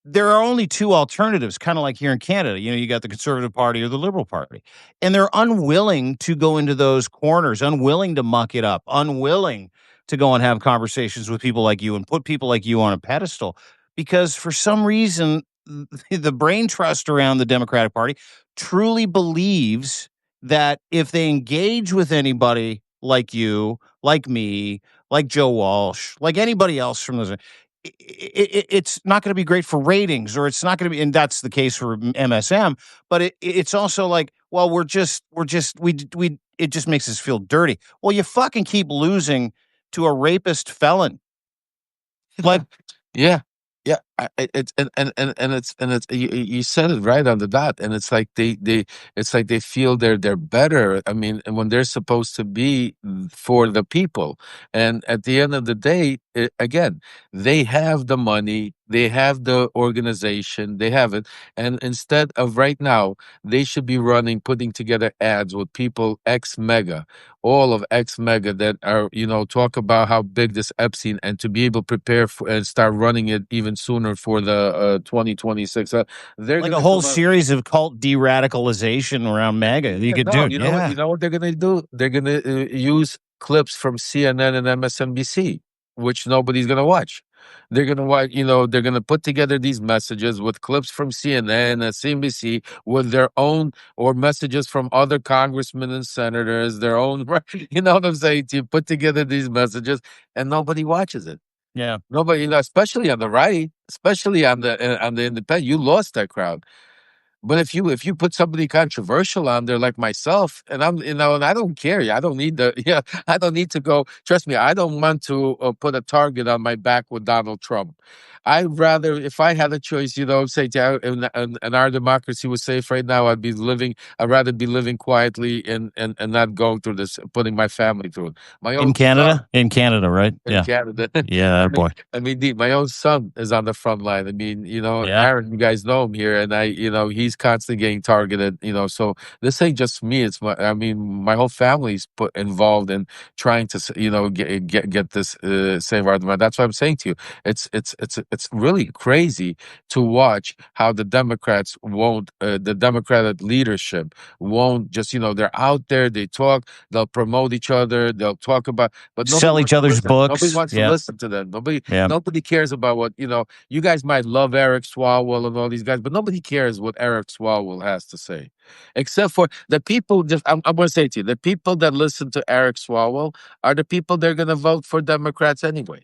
there are only two alternatives, kind of like here in Canada. You got the Conservative Party or the Liberal Party, and they're unwilling to go into those corners, unwilling to muck it up, unwilling to go and have conversations with people like you and put people like you on a pedestal, because for some reason, the brain trust around the Democratic Party truly believes that if they engage with anybody like you, like me, like Joe Walsh, like anybody else from those, it's not going to be great for ratings, or it's not going to be, and that's the case for MSM. But it's also like, well, we it just makes us feel dirty. Well, you fucking keep losing to a rapist felon. Like, Yeah, yeah. It's and it's you said it right on the dot. And it's like it's like they feel they're better. I mean, and when they're supposed to be for the people. And at the end of the day, again, they have the money, they have the organization, they have it. And instead of right now, they should be putting together ads with people ex mega, all of ex mega, that are, talk about how big this Epstein, and to be able to prepare for and start running it even sooner for the 2026. They're like a gonna whole come out. series of cult de-radicalization around MAGA. You Yeah, could do no, it. you Yeah. know what they're gonna do? They're gonna use clips from CNN and MSNBC, which nobody's gonna watch. They're gonna watch, they're gonna put together these messages with clips from CNN and CNBC with their own, or messages from other congressmen and senators, their own, you know what I'm saying? To put together these messages, and nobody watches it. Yeah. Nobody, especially on the right, especially on the independent, you lost that crowd. But if you put somebody controversial on there like myself, and and I don't care, I don't need yeah, I don't need to go. Trust me, I don't want to put a target on my back with Donald Trump. I'd rather, if I had a choice, say, and our democracy was safe right now, I'd rather be living quietly, and not going through this, putting my family through it. My In own son Canada? In Canada, right? in Yeah. Canada. Yeah, boy. My own son is on the front line. I mean, Yeah. Aaron, you guys know him here, and he's constantly getting targeted. So this ain't just me. My whole family's put involved in trying to, get this save our demand. That's what I'm saying to you. It's really crazy to watch how the Democratic leadership won't just, they're out there, they talk, they'll promote each other, they'll talk about, but nobody Sell each wants to other's listen. Nobody books. wants to Yeah. listen to them. Nobody Yeah. nobody cares about what, you guys might love Eric Swalwell and all these guys, but nobody cares what Eric Swalwell has to say. Except for the people, I'm going to say to you, the people that listen to Eric Swalwell are the people they're going to vote for Democrats anyway.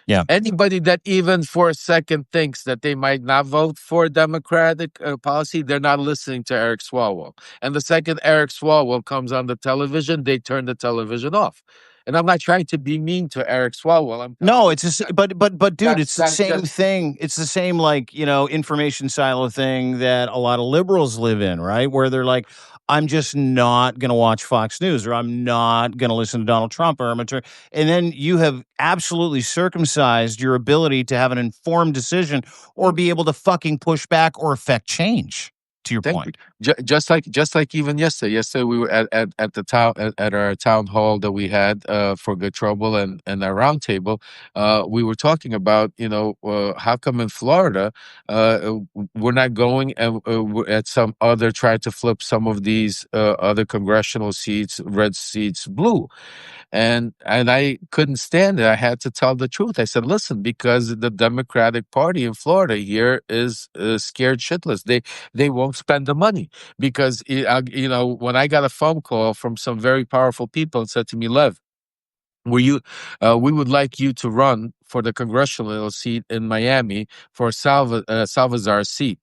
Yeah. Anybody that even for a second thinks that they might not vote for Democratic policy, they're not listening to Eric Swalwell. And the second Eric Swalwell comes on the television, they turn the television off. And I'm not trying to be mean to Eric Swalwell. I'm telling No, you, it's just, but dude, it's the that's same just thing. It's the same, like, information silo thing that a lot of liberals live in, right? Where they're like, I'm just not going to watch Fox News, or I'm not going to listen to Donald Trump, or and then you have absolutely circumcised your ability to have an informed decision, or be able to fucking push back or affect change, to your thank you. point. Just like even yesterday. Yesterday we were at the town at our town hall that we had for Good Trouble and our round table. We were talking about, how come in Florida we're not going, and we're at some other, try to flip some of these other congressional seats, red seats, blue. And I couldn't stand it. I had to tell the truth. I said, listen, because the Democratic Party in Florida here is scared shitless. They won't spend the money because when I got a phone call from some very powerful people and said to me, Lev, we would like you to run for the congressional seat in Miami for Salvazar's seat,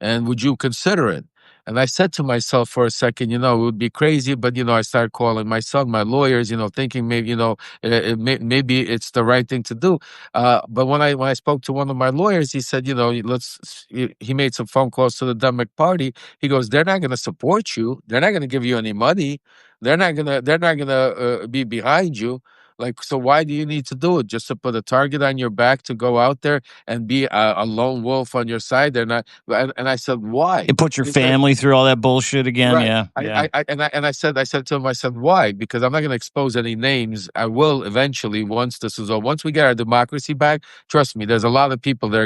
and would you consider it? And I said to myself for a second, it would be crazy, but I started calling my son, my lawyers, thinking maybe, maybe it's the right thing to do. But when I spoke to one of my lawyers, he said, he made some phone calls to the Democratic Party. He goes, they're not going to support you. They're not going to give you any money. They're not gonna be behind you. Like, so why do you need to do it? Just to put a target on your back to go out there and be a lone wolf on your side? They're not. And I said, why? It puts your He said, family through all that bullshit again. right. Yeah. Yeah. I said to him, I said, why? Because I'm not going to expose any names. I will eventually, once this is over, once we get our democracy back. Trust me, there's a lot of people that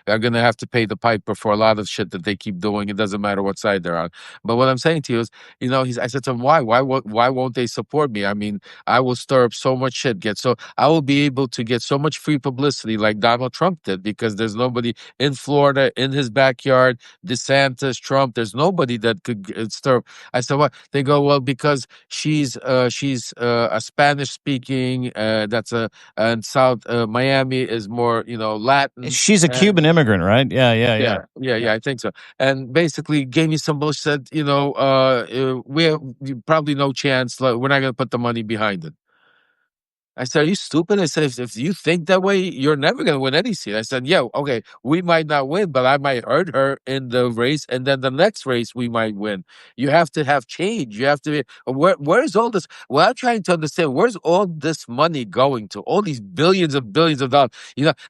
are going to have to pay the piper for a lot of shit that they keep doing. It doesn't matter what side they're on. But what I'm saying to you is, I said to him, why won't they support me? I mean, I will stir up up so much shit. So I will be able to get so much free publicity like Donald Trump did, because there's nobody in Florida, in his backyard, DeSantis, Trump. There's nobody that could stir. I said, what? They go, well, because she's a Spanish speaking. That's a and South Miami is more, Latin. She's a Cuban immigrant, right? Yeah, yeah, yeah. Yeah, I think so. And basically gave me some bullshit. Said, we have probably no chance. Like, we're not going to put the money behind it. I said, are you stupid? I said, if you think that way, you're never going to win any seat. I said, yeah, okay, we might not win, but I might hurt her in the race. And then the next race, we might win. You have to have change. You have to be, where's all this? Well, I'm trying to understand, where's all this money going to? All these billions of dollars.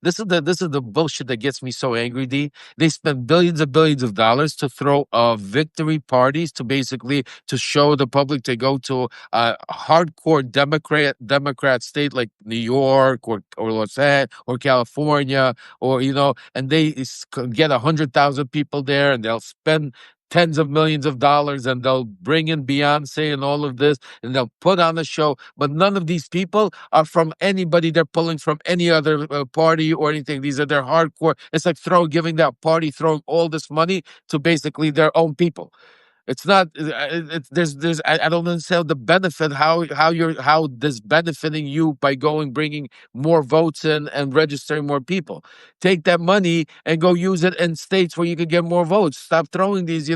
This is the bullshit that gets me so angry, D. They spend billions of dollars to throw victory parties to basically to show the public to go to hardcore Democrat state like New York or Los Angeles or California, or and they get 100,000 people there, and they'll spend tens of millions of dollars, and they'll bring in Beyonce and all of this, and they'll put on a show. But none of these people are from anybody. They're pulling from any other party or anything. These are their hardcore. It's like giving that party, throwing all this money to basically their own people. It's not. There's. I don't understand the benefit. How this benefiting you by bringing more votes in and registering more people. Take that money and go use it in states where you can get more votes. Stop throwing these,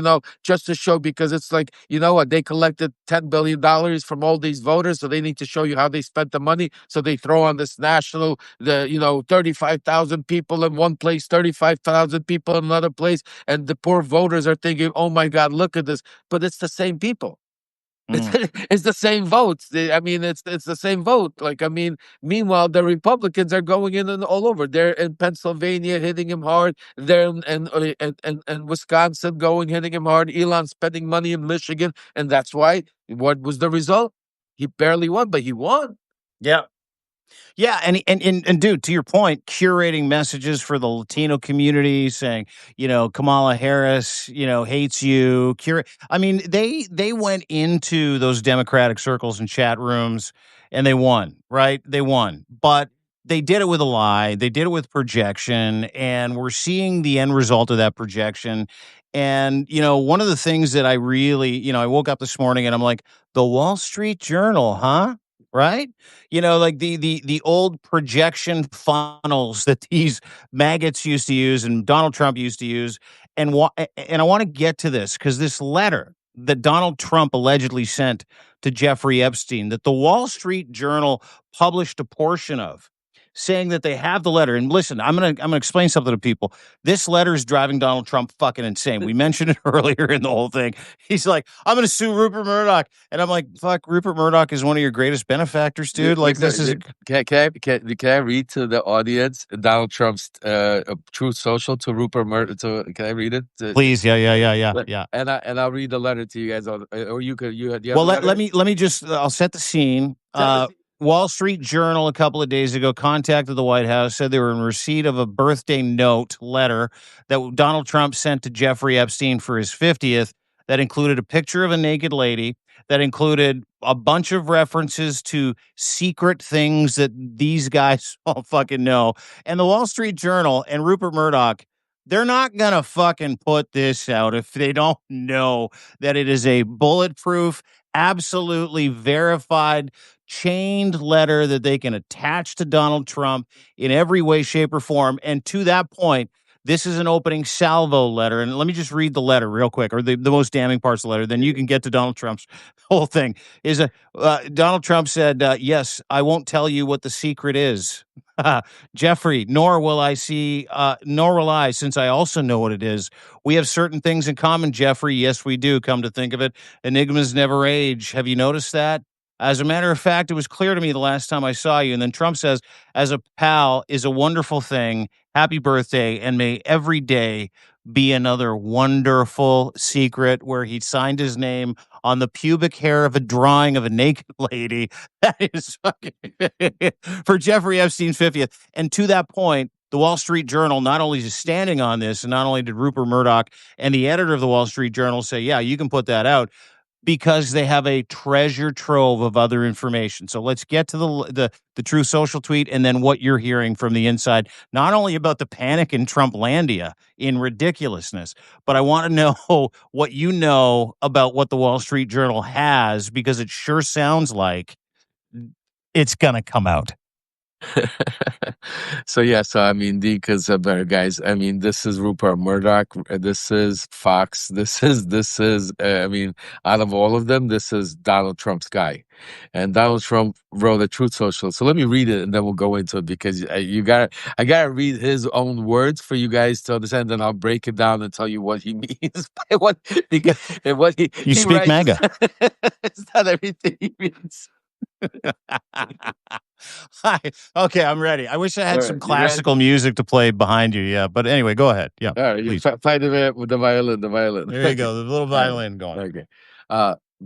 just to show, because it's like, what, they collected $10 billion from all these voters, so they need to show you how they spent the money. So they throw on this national, 35,000 people in one place, 35,000 people in another place, and the poor voters are thinking, oh my God, look at this. But it's the same people. It's the same votes. I mean, it's the same vote. Like, I mean, meanwhile, the Republicans are going in and all over. They're in Pennsylvania hitting him hard. They're in Wisconsin hitting him hard. Elon spending money in Michigan, and that's why. What was the result? He barely won, but he won. Yeah. Yeah, and dude, to your point, curating messages for the Latino community, saying, Kamala Harris, hates you. I mean, they went into those Democratic circles and chat rooms, and they won, right? They won, but they did it with a lie. They did it with projection, and we're seeing the end result of that projection. And one of the things that I really, I woke up this morning and I'm like, the Wall Street Journal, huh? Right? Like the old projection funnels that these maggots used to use and Donald Trump used to use. And I want to get to this because this letter that Donald Trump allegedly sent to Jeffrey Epstein, that the Wall Street Journal published a portion of, saying that they have the letter. And listen, I'm gonna explain something to people. This letter is driving Donald Trump fucking insane. We mentioned it earlier in the whole thing. He's like, I'm gonna sue Rupert Murdoch, and I'm like, fuck, Rupert Murdoch is one of your greatest benefactors, dude. Like, this is. Can I read to the audience Donald Trump's Truth Social to Rupert Murdoch? Can I read it? Please, yeah. And I'll read the letter to you guys, or you could. Well, let me just. I'll set the scene. Wall Street Journal a couple of days ago contacted the White House, said they were in receipt of a birthday note letter that Donald Trump sent to Jeffrey Epstein for his 50th that included a picture of a naked lady, that included a bunch of references to secret things that these guys all fucking know. And the Wall Street Journal and Rupert Murdoch, they're not going to fucking put this out if they don't know that it is a bulletproof, absolutely verified, chained letter that they can attach to Donald Trump in every way, shape, or form. And to that point, this is an opening salvo letter. And let me just read the letter real quick, or the most damning parts of the letter. Then you can get to Donald Trump's whole thing. Donald Trump said, yes, I won't tell you what the secret is. Jeffrey, nor will I, since I also know what it is. We have certain things in common, Jeffrey. Yes, we do, come to think of it. Enigmas never age. Have you noticed that? As a matter of fact, it was clear to me the last time I saw you. And then Trump says, as a pal is a wonderful thing. Happy birthday. And may every day be another wonderful secret, where he signed his name on the pubic hair of a drawing of a naked lady. That is fucking for Jeffrey Epstein's 50th. And to that point, the Wall Street Journal not only is standing on this, and not only did Rupert Murdoch and the editor of the Wall Street Journal say, yeah, you can put that out, because they have a treasure trove of other information. So let's get to the True Social tweet and then what you're hearing from the inside, not only about the panic in Trumplandia in ridiculousness, but I want to know what you know about what the Wall Street Journal has, because it sure sounds like it's going to come out. So I mean, because guys, I mean, this is Rupert Murdoch, this is Fox, this is I mean, out of all of them, this is Donald Trump's guy, and Donald Trump wrote a Truth Social. So let me read it, and then we'll go into it, because I gotta read his own words for you guys to understand. Then I'll break it down and tell you what he means by what, because what you speak writes, MAGA. It's not everything he means. Hi. Okay, I'm ready. I wish I had some classical music to play behind you. Yeah, but anyway, go ahead. Yeah. All right, you find it with the violin. There you go, the little violin going. Okay.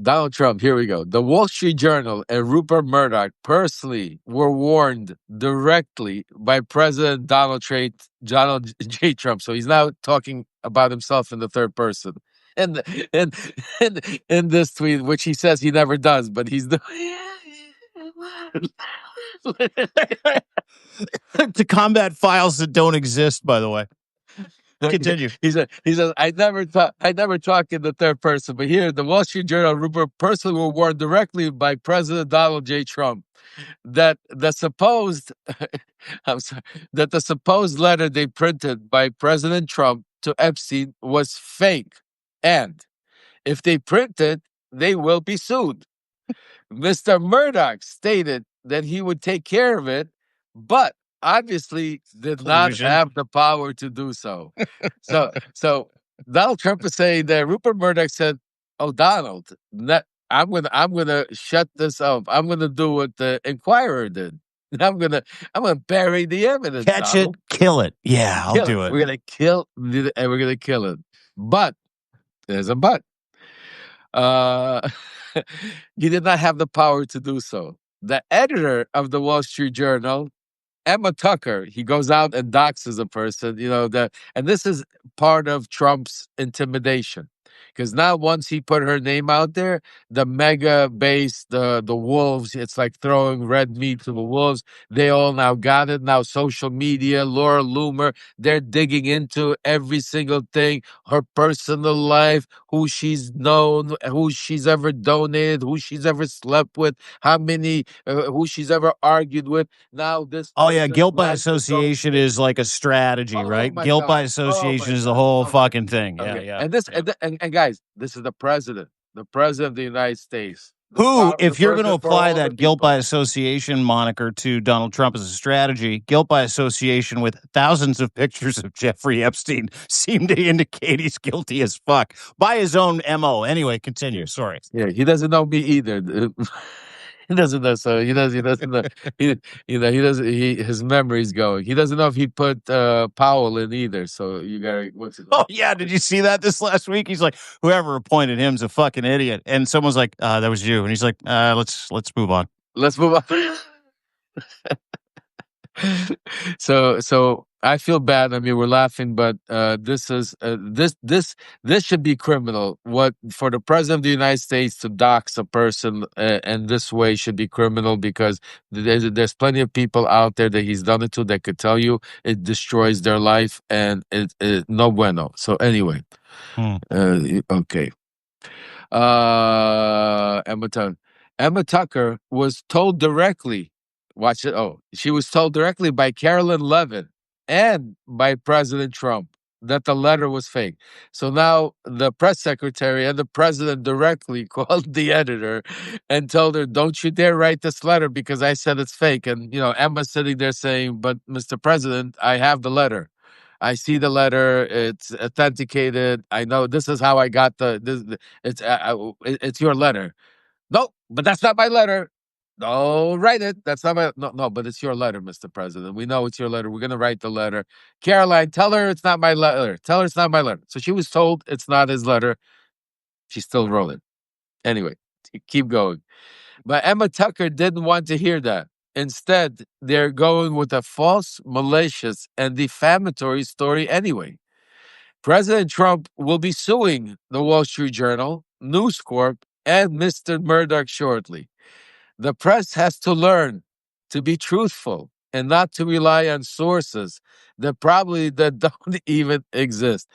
Donald Trump, here we go. The Wall Street Journal and Rupert Murdoch personally were warned directly by President Donald J. Trump. So he's now talking about himself in the third person. And in this tweet, which he says he never does, but he's doing. To combat files that don't exist, by the way. Continue. He says, I never talk in the third person, but here, the Wall Street Journal, Rupert personally were warned directly by President Donald J. Trump that the supposed letter they printed by President Trump to Epstein was fake, and if they print it, they will be sued. Mr. Murdoch stated that he would take care of it, but obviously did not have the power to do so. So Donald Trump is saying that Rupert Murdoch said, "Oh, Donald, I'm gonna shut this up. I'm gonna do what the Inquirer did. I'm gonna bury the evidence. Catch Donald. it, kill it. Yeah, I'll do it. We're gonna kill it. But there's a but. He did not have the power to do so. The editor of the Wall Street Journal, Emma Tucker, he goes out and doxes a person, and this is part of Trump's intimidation. Because now once he put her name out there, the mega base, the wolves, it's like throwing red meat to the wolves. They all now got it. Now social media, Laura Loomer, they're digging into every single thing, her personal life, who she's known, who she's ever donated, who she's ever slept with, who she's ever argued with. Now this. Oh yeah, guilt by association is like a strategy, right? Guilt by association is the whole fucking thing. Okay. Yeah. And guys, this is the president of the United States. Who, if you're going to apply that guilt by association moniker to Donald Trump as a strategy, guilt by association with thousands of pictures of Jeffrey Epstein seem to indicate he's guilty as fuck by his own MO. Anyway, continue. Sorry. Yeah, he doesn't know me either. He doesn't know. So he doesn't know. His memory's going. He doesn't know if he put Powell in either. So you gotta. Oh yeah, did you see that this last week? He's like, whoever appointed him's a fucking idiot, and someone's like, that was you, and he's like, let's move on. Let's move on. So I feel bad. I mean, we're laughing, but this should be criminal. What for the president of the United States to dox a person in this way should be criminal, because there's plenty of people out there that he's done it to that could tell you it destroys their life, and it no bueno. So anyway, okay. Emma Tucker was told directly. Watch it. Oh, she was told directly by Carolyn Levin and by President Trump that the letter was fake. So now the press secretary and the president directly called the editor and told her, "Don't you dare write this letter because I said it's fake." And Emma's sitting there saying, "But Mr. President, I have the letter. I see the letter. It's authenticated. I know this is how I got it's your letter." "No, but that's not my letter." "No, write it. That's not my no, but it's your letter, Mr. President. We know it's your letter. We're gonna write the letter. Caroline, tell her it's not my letter. Tell her it's not my letter." So she was told it's not his letter. She still wrote it. Anyway, keep going. But Emma Tucker didn't want to hear that. Instead, they're going with a false, malicious, and defamatory story anyway. President Trump will be suing the Wall Street Journal, News Corp, and Mr. Murdoch shortly. The press has to learn to be truthful and not to rely on sources that don't even exist.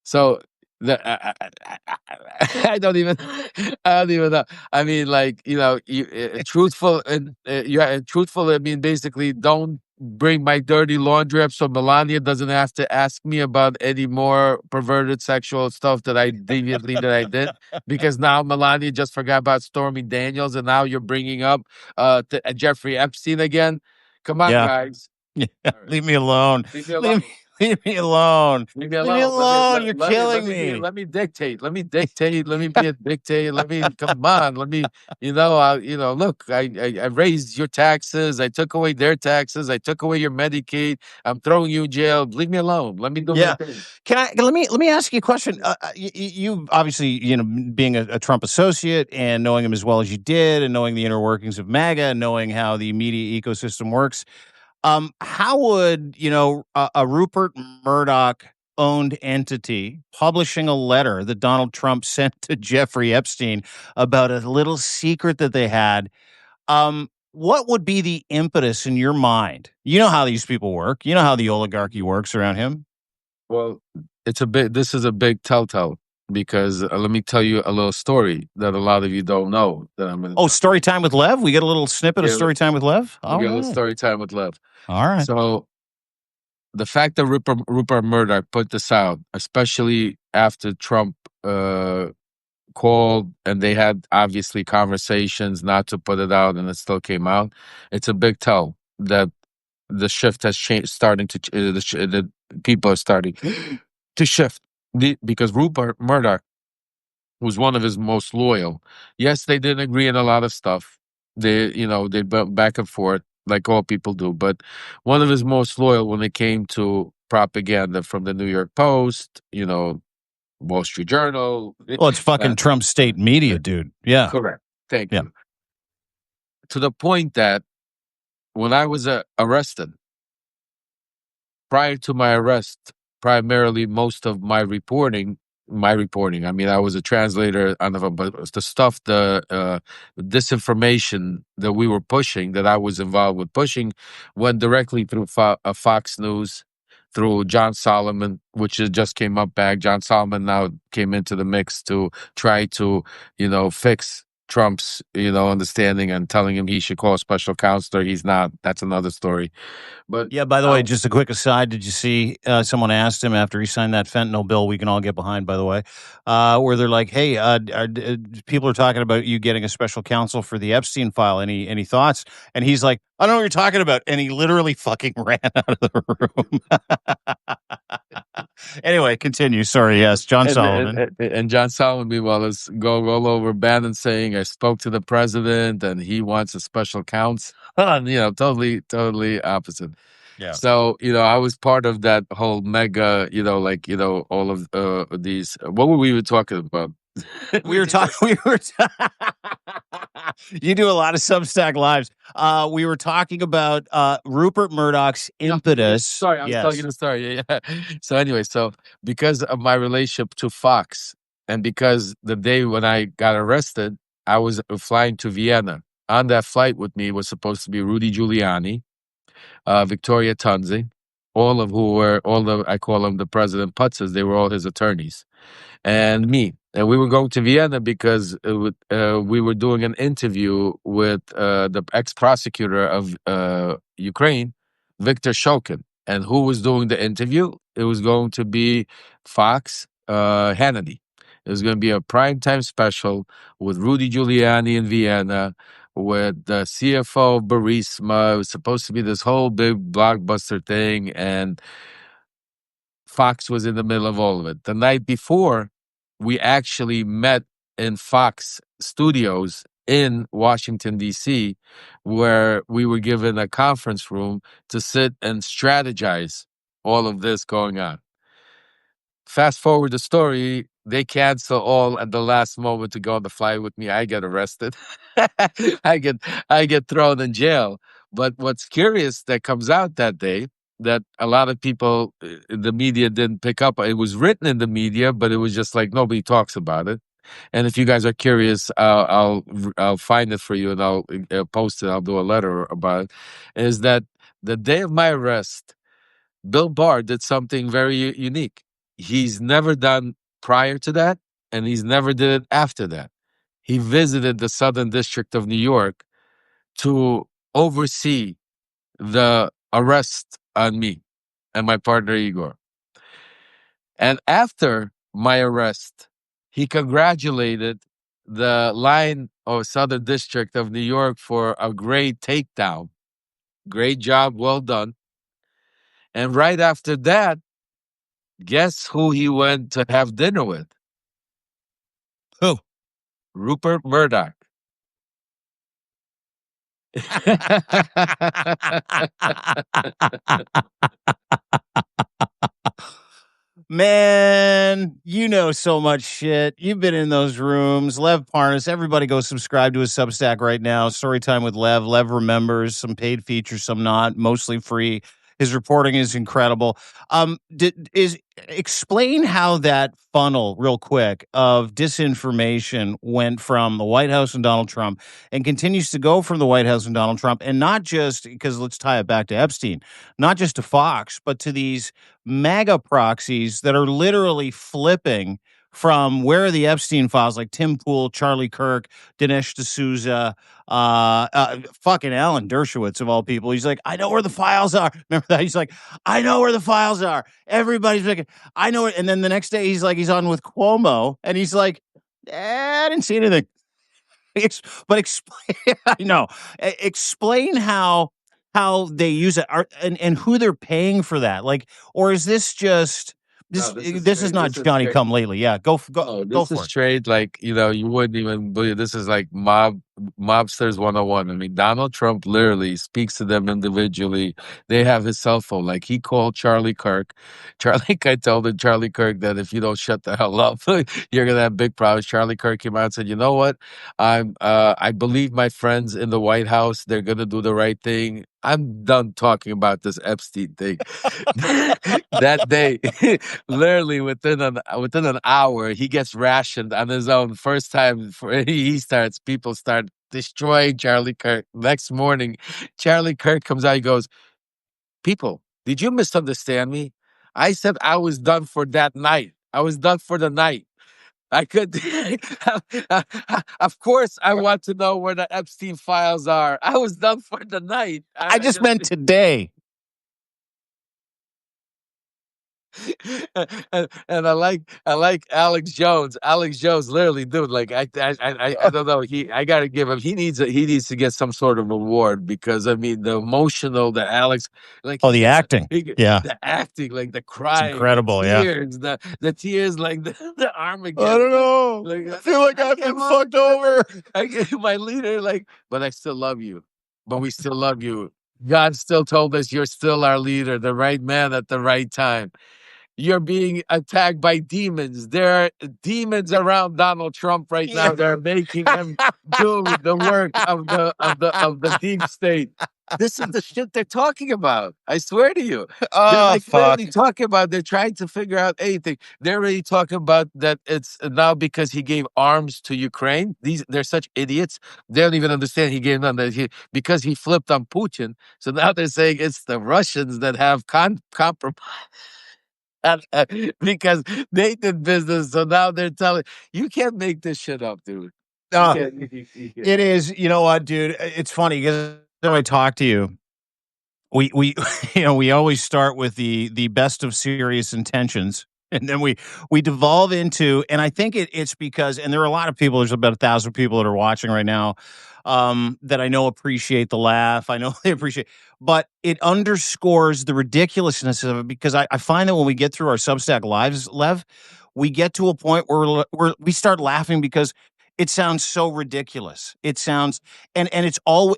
So I don't even I don't even know. I mean, like, truthful and truthful. I mean, basically, don't bring my dirty laundry up so Melania doesn't have to ask me about any more perverted sexual stuff that I did, because now Melania just forgot about Stormy Daniels, and now you're bringing up Jeffrey Epstein again. Come on, Yeah. guys. Yeah. All right. Leave me alone. Leave me Leave alone. me, leave me alone. Leave me Leave me alone. alone. You're killing me. Let me dictate. Let me dictate. Let me be a dictator. Let me come on. Let me, look, I raised your taxes. I took away their taxes. I took away your Medicaid. I'm throwing you in jail. Leave me alone. Let me do my Yeah. thing. Let me ask you a question. You obviously, being a Trump associate and knowing him as well as you did, and knowing the inner workings of MAGA, and knowing how the media ecosystem works. How would a Rupert Murdoch owned entity publishing a letter that Donald Trump sent to Jeffrey Epstein about a little secret that they had? What would be the impetus in your mind? You know how these people work. You know how the oligarchy works around him. Well, this is a big telltale, because let me tell you a little story that a lot of you don't know that I'm going to Oh, tell story time with Lev. We get a little snippet of you. story time with Lev. We All get a little right. story time with Lev. All right. So the fact that Rupert Murdoch put this out, especially after Trump called, and they had obviously conversations not to put it out, and it still came out. It's a big tell that the shift has changed, starting to the people are starting to shift, because Rupert Murdoch was one of his most loyal. Yes, they didn't agree on a lot of stuff. They went back and forth like all people do. But one of his most loyal when it came to propaganda from the New York Post, Wall Street Journal. Well, it's fucking uh, Trump state media, dude. Yeah. Correct. Thank Yeah. you. To the point that when I was arrested, prior to my arrest, primarily most of my reporting. I mean, I was a translator on but it was the stuff, the disinformation that we were pushing, that I was involved with pushing, went directly through Fox News, through John Solomon, which just came up back. John Solomon now came into the mix to try to, fix Trump's, understanding, and telling him he should call a special counselor. He's not. That's another story. But Yeah, by the way, just a quick aside. Did you see someone asked him after he signed that fentanyl bill we can all get behind, by the way, where they're like, hey, people are talking about you getting a special counsel for the Epstein file. Any thoughts? And he's like, I don't know what you're talking about. And he literally fucking ran out of the room. Anyway, continue. Sorry. Yes, John Solomon. and John Solomon, meanwhile, is going all over Bannon saying, I spoke to the president and he wants a special counsel. Totally opposite. Yeah. So, I was part of that whole mega, all of these. What were we even talking about? We were talking. We were. You do a lot of Substack lives. We were talking about Rupert Murdoch's impetus. Sorry, I was telling you the story. Yeah. So anyway, because of my relationship to Fox, and because the day when I got arrested, I was flying to Vienna. On that flight with me was supposed to be Rudy Giuliani, Victoria Tunzi, I call them the President Putzes. They were all his attorneys, and me. And we were going to Vienna because we were doing an interview with the ex-prosecutor of Ukraine, Viktor Shokin. And who was doing the interview? It was going to be Fox Hannity. It was going to be a primetime special with Rudy Giuliani in Vienna, with the CFO of Burisma. It was supposed to be this whole big blockbuster thing, and Fox was in the middle of all of it. The night before, we actually met in Fox studios in Washington, D.C., where we were given a conference room to sit and strategize all of this going on. Fast forward the story, they cancel all at the last moment to go on the flight with me. I get arrested. I get thrown in jail. But what's curious that comes out that day, that a lot of people, the media didn't pick up. It was written in the media, but it was just like nobody talks about it. And if you guys are curious, I'll find it for you and I'll post it. I'll do a letter about it. Is that the day of my arrest, Bill Barr did something very unique. He's never done prior to that, and he's never did it after that. He visited the Southern District of New York to oversee the arrest on me and my partner Igor. And after my arrest, he congratulated the line of Southern District of New York for a great takedown. Great job, well done. And right after that, guess who he went to have dinner with? Who? Rupert Murdoch. Man, you know so much shit. You've been in those rooms. Lev Parnas, everybody go subscribe to his Substack right now. Storytime with Lev. Lev remembers, some paid features, some not, mostly free. His reporting is incredible. Explain how that funnel, real quick, of disinformation went from the White House and Donald Trump and continues to go from the White House and Donald Trump, and not just because, let's tie it back to Epstein, not just to Fox, but to these MAGA proxies that are literally flipping from where are the Epstein files, like Tim Pool, Charlie Kirk, Dinesh D'Souza, fucking Alan Dershowitz of all people. He's like, I know where the files are. Remember that? He's like, I know where the files are. Everybody's like, I know it. And then the next day, he's like, he's on with Cuomo, and he's like, I didn't see anything. But explain, I know, explain how they use it, and who they're paying for that. Like, or is this just this? No, This is not Johnny Come Lately. Yeah, go this for is it. trade like you wouldn't even believe. This is like mobsters 101. I mean, Donald Trump literally speaks to them individually. They have his cell phone. Like he called Charlie Kirk. I told Charlie Kirk that if you don't shut the hell up, you're gonna have big problems. Charlie Kirk came out and said, you know what? I believe my friends in the White House. They're gonna do the right thing. I'm done talking about this Epstein thing. That day, literally within an hour, he gets rationed on his own. First time people start destroying Charlie Kirk. Next morning, Charlie Kirk comes out. He goes, "People, did you misunderstand me? I said I was done for that night. I was done for the night. I could, of course, I want to know where the Epstein files are. I was done for the night. I just meant today. And I like Alex Jones. Alex Jones, literally, dude. Like I don't know. I gotta give him. He needs to get some sort of award because I mean the emotional that Alex, like Oh, the acting. Yeah, the acting, like the it's crying, incredible. the Yeah, tears, the tears, like the Armageddon. I don't know. Like, I feel like I've been fucked over. my leader, like, but I still love you. But we still love you. God still told us you're still our leader, the right man at the right time. You're being attacked by demons. There are demons around Donald Trump right now. They're making him do the work of the deep state. This is the shit they're talking about. I swear to you. They're Oh, fuck. literally talking about, they're trying to figure out anything. They're already talking about that it's now because he gave arms to Ukraine. They're such idiots. They don't even understand he gave them that because he flipped on Putin. So now they're saying it's the Russians that have compromised. Because they did business, so now they're telling you can't make this shit up, dude. It is. You know what, dude? It's funny because when I talk to you, we we always start with the best of serious intentions, and then we devolve into, and I think it's because, and there are a lot of people, there's about 1,000 people that are watching right now, that I know appreciate the laugh. I know they appreciate, but it underscores the ridiculousness of it, because I find that when we get through our Substack lives, Lev, we get to a point where we start laughing because it sounds so ridiculous. It sounds, and it's all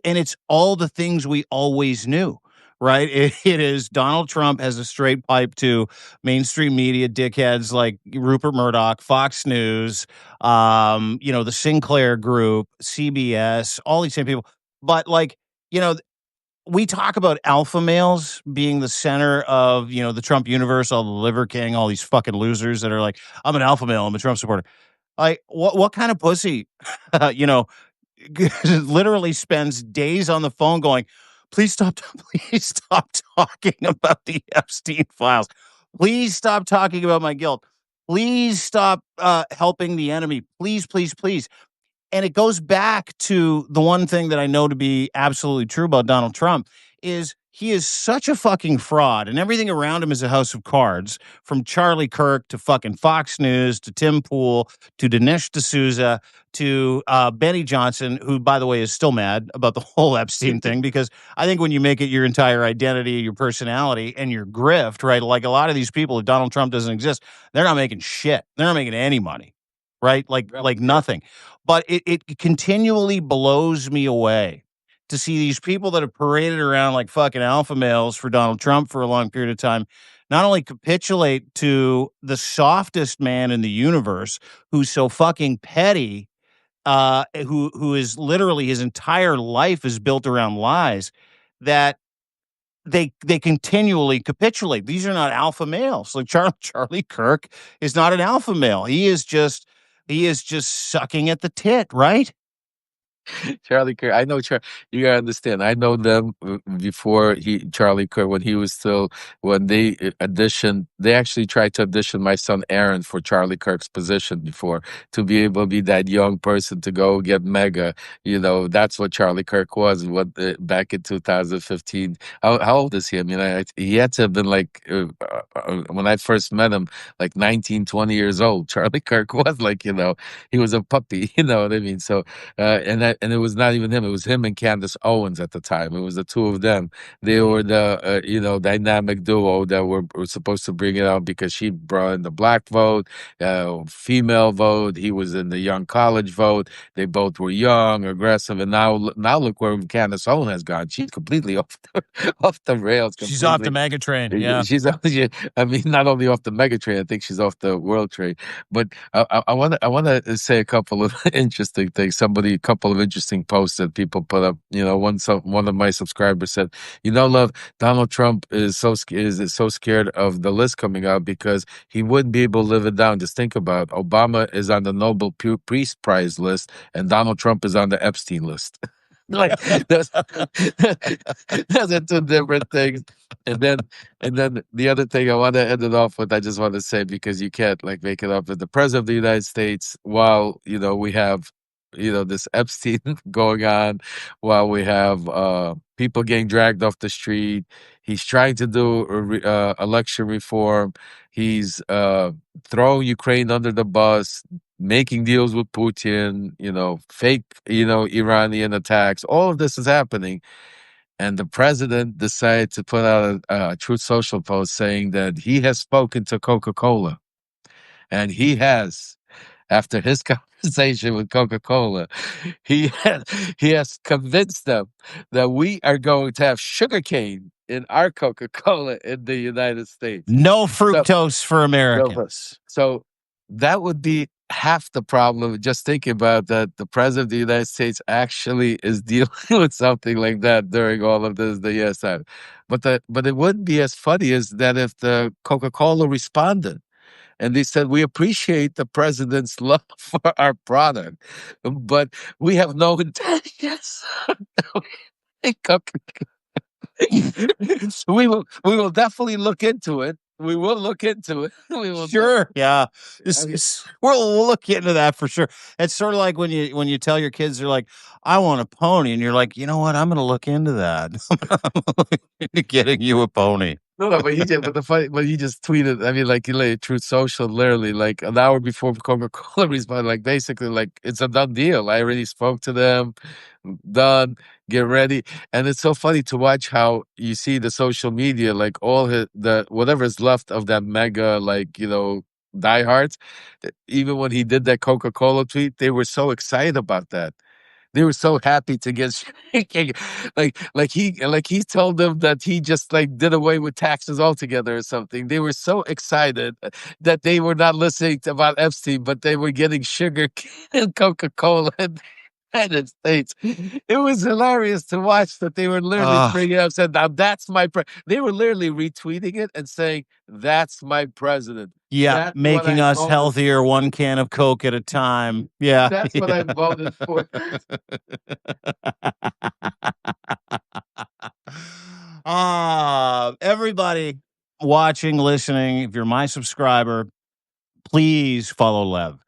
the things we always knew. Right. It is Donald Trump has a straight pipe to mainstream media dickheads like Rupert Murdoch, Fox News, the Sinclair Group, CBS, all these same people. But like, you know, we talk about alpha males being the center of, the Trump universe, all the liver king, all these fucking losers that are like, I'm an alpha male, I'm a Trump supporter. Like, what kind of pussy, you know, literally spends days on the phone going, "Please stop, please stop talking about the Epstein files. Please stop talking about my guilt. Please stop helping the enemy. Please, please, please." And it goes back to the one thing that I know to be absolutely true about Donald Trump is he is such a fucking fraud, and everything around him is a house of cards, from Charlie Kirk to fucking Fox News to Tim Pool to Dinesh D'Souza to Benny Johnson, who, by the way, is still mad about the whole Epstein thing, because I think when you make it your entire identity, your personality, and your grift, right? Like a lot of these people, if Donald Trump doesn't exist, they're not making shit. They're not making any money, right? Like nothing. But it continually blows me away to see these people that have paraded around like fucking alpha males for Donald Trump for a long period of time not only capitulate to the softest man in the universe who's so fucking petty, who is literally his entire life is built around lies, that they continually capitulate. These are not alpha males. Like Charlie Kirk is not an alpha male. He is just sucking at the tit, right? Charlie Kirk. I know you gotta understand. I know them before Charlie Kirk when he was still when they auditioned. They actually tried to audition my son Aaron for Charlie Kirk's position before to be able to be that young person to go get mega. You know, that's what Charlie Kirk was. What back in 2015. How old is he? I mean, he had to have been like when I first met him, like 19, 20 years old. Charlie Kirk was like, he was a puppy. You know what I mean? So and it was not even him. It was him and Candace Owens at the time. It was the two of them. They were the dynamic duo that were supposed to bring it out because she brought in the black vote, female vote. He was in the young college vote. They both were young, aggressive, and now look where Candace Owens has gone. She's completely off the rails. She's off the Completely. mega train. Yeah. I mean, not only off the mega train, I think she's off the world train. But I want to say a couple of interesting things. A couple of interesting posts that people put up. One of my subscribers said, Love, Donald Trump is so scared of the list coming out because he wouldn't be able to live it down. Just think about Obama is on the Nobel Peace Prize list, and Donald Trump is on the Epstein list. Like those, those are two different things. And then the other thing I want to end it off with, I just want to say, because you can't like make it up, that the president of the United States, while we have this Epstein going on, while we have people getting dragged off the street, he's trying to do election reform. He's throwing Ukraine under the bus, making deals with Putin, fake, Iranian attacks. All of this is happening. And the president decided to put out a Truth Social post saying that he has spoken to Coca-Cola. And he has, after his conversation with Coca-Cola, he has convinced them that we are going to have sugarcane in our Coca-Cola in the United States. No fructose for Americans. So that would be half the problem. Just thinking about that, the president of the United States actually is dealing with something like that during all of this, the yes time. But it wouldn't be as funny as that if the Coca-Cola responded and they said, we appreciate the president's love for our product, but we have no intentions. We will definitely look into it. We will look into it. We will. Sure. Yeah. We'll look into that for sure. It's sort of like when you tell your kids, they're like, I want a pony. And you're like, you know what? I'm going to look into that. Getting you a pony. No, but he just tweeted. I mean, like he laid Truth Social literally like an hour before Coca-Cola responded. Like basically, like it's a done deal. I already spoke to them. Done. Get ready. And it's so funny to watch how you see the social media, like all the whatever is left of that mega, like diehards. Even when he did that Coca-Cola tweet, they were so excited about that. They were so happy to get he told them that he just like did away with taxes altogether or something. They were so excited that they were not listening about Epstein, but they were getting sugar and Coca-Cola in the United States. It was hilarious to watch that they were literally bringing up, said, now that's my they were literally retweeting it and saying, that's my president. Yeah, That's what making I us voted healthier, for. one can of Coke at a time. Yeah. That's what I voted for. Everybody watching, listening, if you're my subscriber, please follow Lev.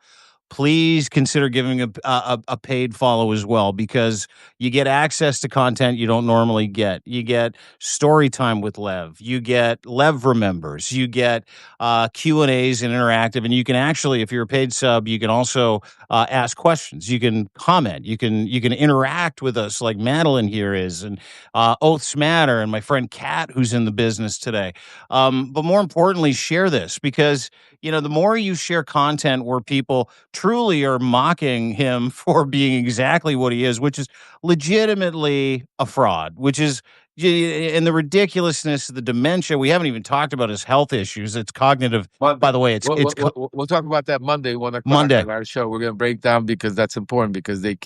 Please consider giving a paid follow as well, because you get access to content you don't normally get. You get story time with Lev. You get Lev remembers. You get Q&As and interactive. And you can actually, if you're a paid sub, you can also ask questions. You can comment. You can interact with us like Madeline here is, and Oaths Matter, and my friend Kat, who's in the business today. But more importantly, share this, because the more you share content where people truly are mocking him for being exactly what he is, which is legitimately a fraud, which is and the ridiculousness, the dementia. We haven't even talked about his health issues. It's cognitive. By Monday. the way, it's We'll talk about that Monday, 1 o'clock Monday. on our show. We're going to break down, because that's important, because they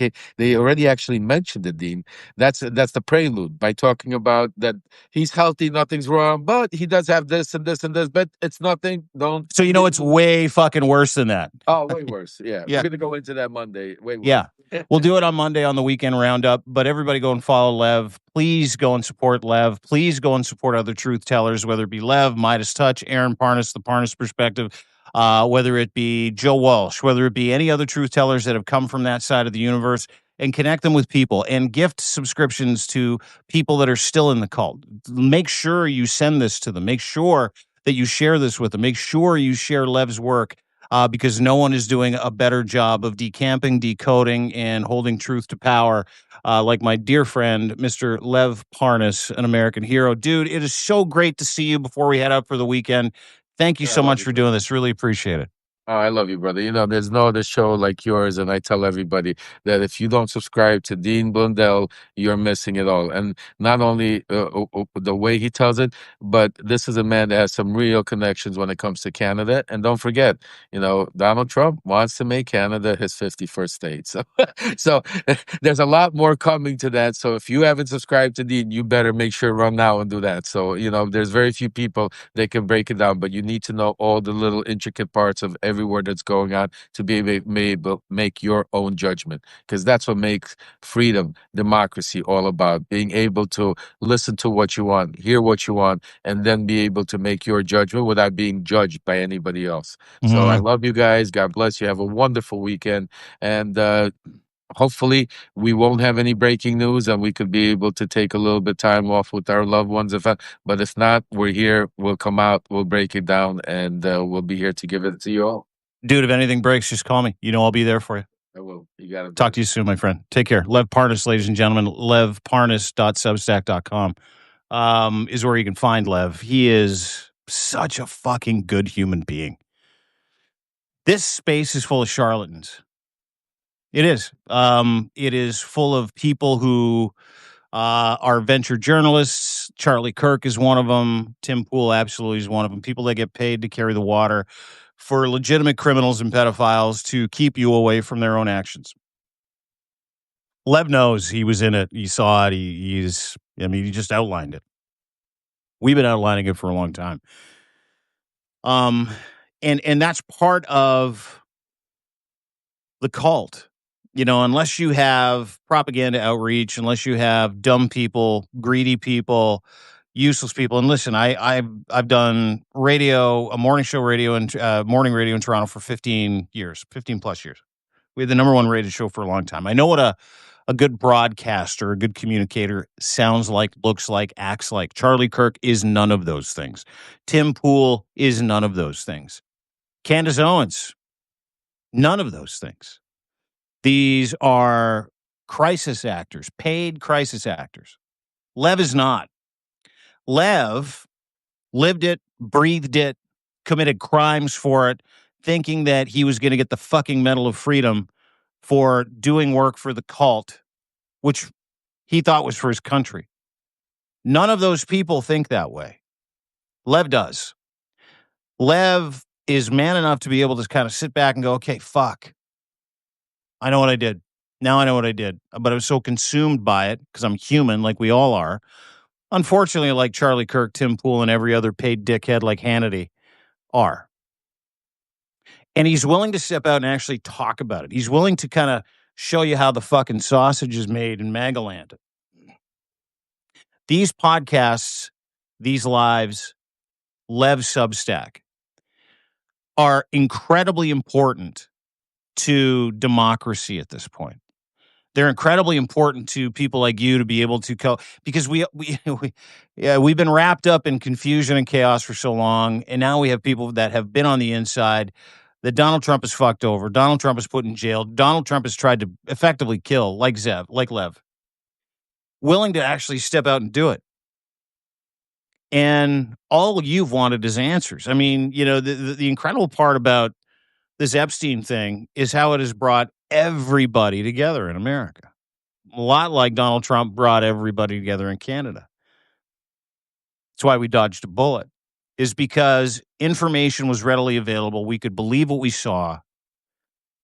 already actually mentioned it, Dean. That's the prelude by talking about that he's healthy, nothing's wrong, but he does have this and this and this, but it's nothing. Don't. So it's way fucking worse than that. Oh, way worse. Yeah, Yeah. we're going to go into that Monday. Way worse. Yeah. We'll do it on Monday on the weekend roundup, but everybody go and follow Lev. Please go and support Lev. Please go and support other truth tellers, whether it be Lev, Midas Touch, Aaron Parnas, the Parnas Perspective, whether it be Joe Walsh, whether it be any other truth tellers that have come from that side of the universe, and connect them with people, and gift subscriptions to people that are still in the cult. Make sure you send this to them. Make sure that you share this with them. Make sure you share Lev's work, because no one is doing a better job of decamping, decoding, and holding truth to power, like my dear friend, Mr. Lev Parnas, an American hero. Dude, it is so great to see you before we head out for the weekend. Thank you Yeah, I so love much you, for brother. doing this. Really appreciate it. Oh, I love you, brother. There's no other show like yours, and I tell everybody that if you don't subscribe to Dean Blundell, you're missing it all. And not only the way he tells it, but this is a man that has some real connections when it comes to Canada. And don't forget, Donald Trump wants to make Canada his 51st state. So there's a lot more coming to that. So if you haven't subscribed to Dean, you better make sure run now and do that. So there's very few people that can break it down, but you need to know all the little intricate parts of every word that's going on to be able to make your own judgment, because that's what makes freedom, democracy all about: being able to listen to what you want, hear what you want, and then be able to make your judgment without being judged by anybody else. So I love you guys. God bless you. Have a wonderful weekend. And hopefully we won't have any breaking news, and we could be able to take a little bit time off with our loved ones. But if not, we're here. We'll come out. We'll break it down, and we'll be here to give it to you all. Dude, if anything breaks, just call me. I'll be there for you. I will. You got it. Talk to you soon, my friend. Take care. Lev Parnas, ladies and gentlemen. LevParnas.substack.com is where you can find Lev. He is such a fucking good human being. This space is full of charlatans. It is. It is full of people who are venture journalists. Charlie Kirk is one of them. Tim Pool absolutely is one of them. People that get paid to carry the water for legitimate criminals and pedophiles to keep you away from their own actions. Lev knows. He was in it. He saw it. He just outlined it. We've been outlining it for a long time. And that's part of the cult. Unless you have propaganda outreach, unless you have dumb people, greedy people, useless people. And listen, I've done radio, a morning show radio and morning radio in Toronto for 15 plus years. We had the number one rated show for a long time. I know what a good broadcaster, a good communicator sounds like, looks like, acts like. Charlie Kirk is none of those things. Tim Pool is none of those things. Candace Owens, none of those things. These are crisis actors, paid crisis actors. Lev is not. Lev lived it, breathed it, committed crimes for it, thinking that he was going to get the fucking Medal of Freedom for doing work for the cult, which he thought was for his country. None of those people think that way. Lev does. Lev is man enough to be able to kind of sit back and go, okay, fuck. I know what I did. Now I know what I did. But I was so consumed by it because I'm human, like we all are. Unfortunately, like Charlie Kirk, Tim Pool, and every other paid dickhead like Hannity are. And he's willing to step out and actually talk about it. He's willing to kind of show you how the fucking sausage is made in MAGA land. These podcasts, these lives, Lev Substack are incredibly important to democracy at this point. They're incredibly important to people like you to be able to because we've been wrapped up in confusion and chaos for so long, and now we have people that have been on the inside that Donald Trump has fucked over. Donald Trump is put in jail. Donald Trump has tried to effectively kill, like Lev, willing to actually step out and do it. And all you've wanted is answers. I mean, the incredible part about this Epstein thing is how it has brought everybody together in America. A lot like Donald Trump brought everybody together in Canada. That's why we dodged a bullet, is because information was readily available. We could believe what we saw,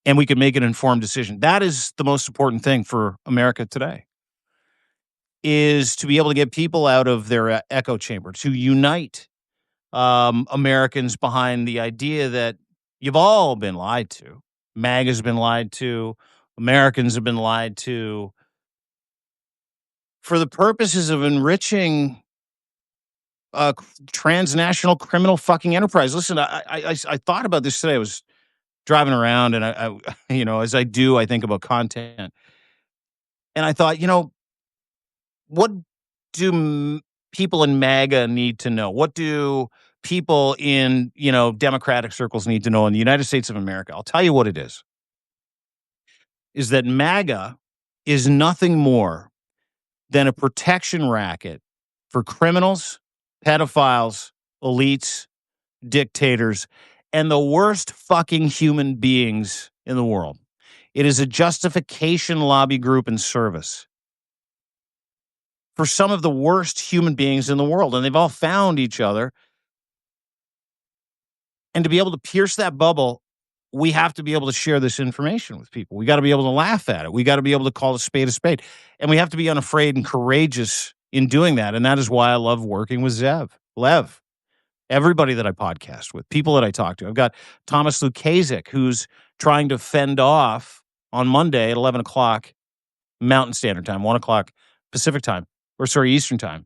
and we could make an informed decision. That is the most important thing for America today, is to be able to get people out of their echo chamber, to unite Americans behind the idea that you've all been lied to. MAGA's been lied to. Americans have been lied to for the purposes of enriching transnational criminal fucking enterprise. Listen, I thought about this today. I was driving around, and I as I do, I think about content, and I thought, what do people in MAGA need to know? What do people in Democratic circles need to know in the United States of America? I'll tell you what it is that MAGA is nothing more than a protection racket for criminals, pedophiles, elites, dictators, and the worst fucking human beings in the world. It is a justification lobby group and service for some of the worst human beings in the world. And they've all found each other. And to be able to pierce that bubble, we have to be able to share this information with people. We got to be able to laugh at it. We got to be able to call a spade a spade. And we have to be unafraid and courageous in doing that. And that is why I love working with Lev, everybody that I podcast with, people that I talk to. I've got Thomas Lukasik, who's trying to fend off on Monday at 11 o'clock Mountain Standard Time, 1 o'clock Pacific Time, Eastern Time,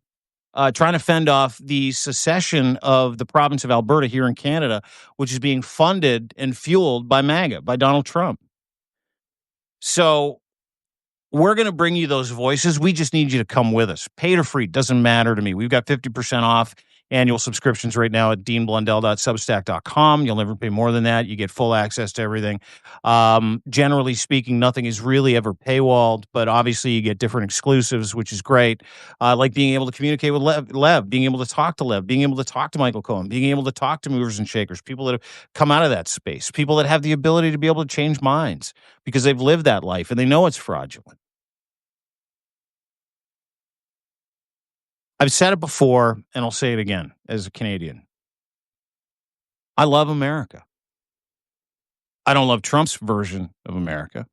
trying to fend off the secession of the province of Alberta here in Canada, which is being funded and fueled by MAGA, by Donald Trump. So we're going to bring you those voices. We just need you to come with us. Paid or free, doesn't matter to me. We've got 50% off annual subscriptions right now at deanblundell.substack.com. You'll never pay more than that. You get full access to everything. Generally speaking, nothing is really ever paywalled, but obviously you get different exclusives, which is great. Like being able to communicate with Lev, being able to talk to Lev, being able to talk to Michael Cohen, being able to talk to movers and shakers, people that have come out of that space, people that have the ability to be able to change minds because they've lived that life and they know it's fraudulent. I've said it before, and I'll say it again as a Canadian. I love America. I don't love Trump's version of America.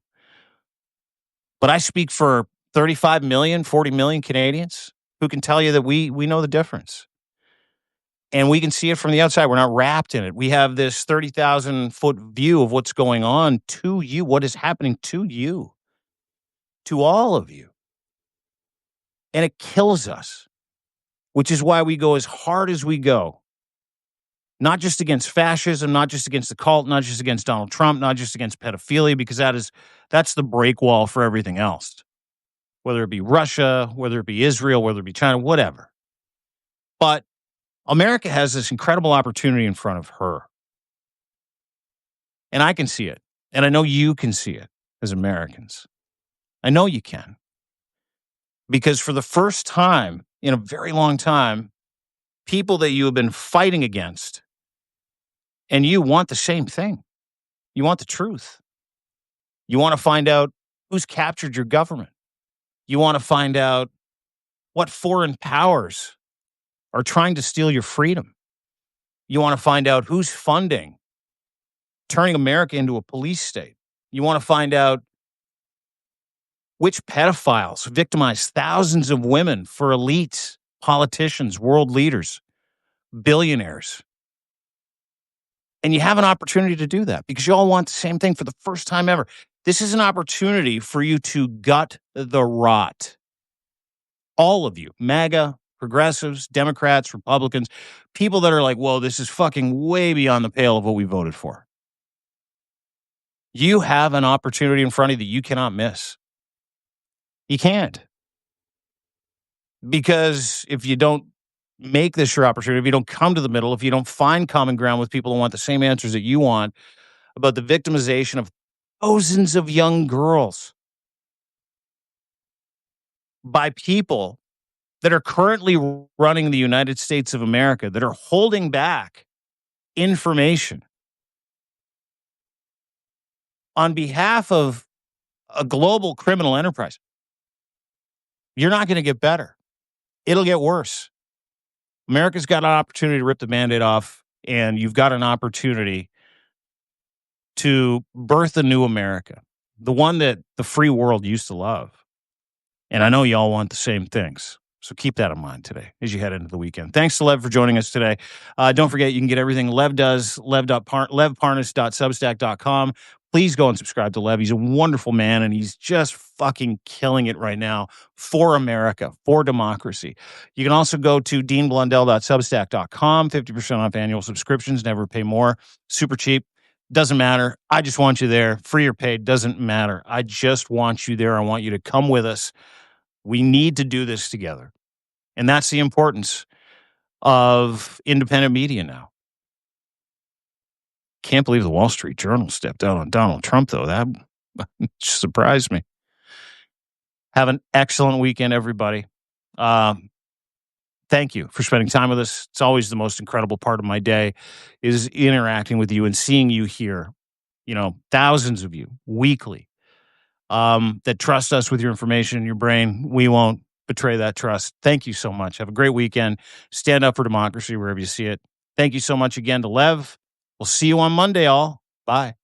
But I speak for 35 million, 40 million Canadians who can tell you that we know the difference. And we can see it from the outside. We're not wrapped in it. We have this 30,000-foot view of what's going on to you, what is happening to you, to all of you. And it kills us, which is why we go as hard as we go. Not just against fascism, not just against the cult, not just against Donald Trump, not just against pedophilia, because that's the break wall for everything else. Whether it be Russia, whether it be Israel, whether it be China, whatever. But America has this incredible opportunity in front of her. And I can see it. And I know you can see it as Americans. I know you can. Because for the first time in a very long time, people that you have been fighting against, and you want the same thing. You want the truth. You want to find out who's captured your government. You want to find out what foreign powers are trying to steal your freedom. You want to find out who's funding turning America into a police state. You want to find out which pedophiles victimize thousands of women for elites, politicians, world leaders, billionaires. And you have an opportunity to do that because you all want the same thing for the first time ever. This is an opportunity for you to gut the rot. All of you, MAGA, progressives, Democrats, Republicans, people that are like, whoa, this is fucking way beyond the pale of what we voted for. You have an opportunity in front of you that you cannot miss. You can't. Because if you don't make this your opportunity, if you don't come to the middle, if you don't find common ground with people who want the same answers that you want about the victimization of thousands of young girls by people that are currently running the United States of America, that are holding back information on behalf of a global criminal enterprise, you're not going to get better. It'll get worse. America's got an opportunity to rip the Band-Aid off, and you've got an opportunity to birth a new America, the one that the free world used to love. And I know y'all want the same things. So keep that in mind today as you head into the weekend. Thanks to Lev for joining us today. Don't forget, you can get everything Lev does, levparnas.substack.com. Please go and subscribe to Lev. He's a wonderful man, and he's just fucking killing it right now for America, for democracy. You can also go to deanblundell.substack.com. 50% off annual subscriptions. Never pay more. Super cheap. Doesn't matter. I just want you there. Free or paid, doesn't matter. I just want you there. I want you to come with us. We need to do this together. And that's the importance of independent media now. Can't believe the Wall Street Journal stepped out on Donald Trump, though. That surprised me. Have an excellent weekend, everybody. Thank you for spending time with us. It's always the most incredible part of my day is interacting with you and seeing you here. You know, thousands of you weekly that trust us with your information in your brain. We won't betray that trust. Thank you so much. Have a great weekend. Stand up for democracy wherever you see it. Thank you so much again to Lev. We'll see you on Monday, all. Bye.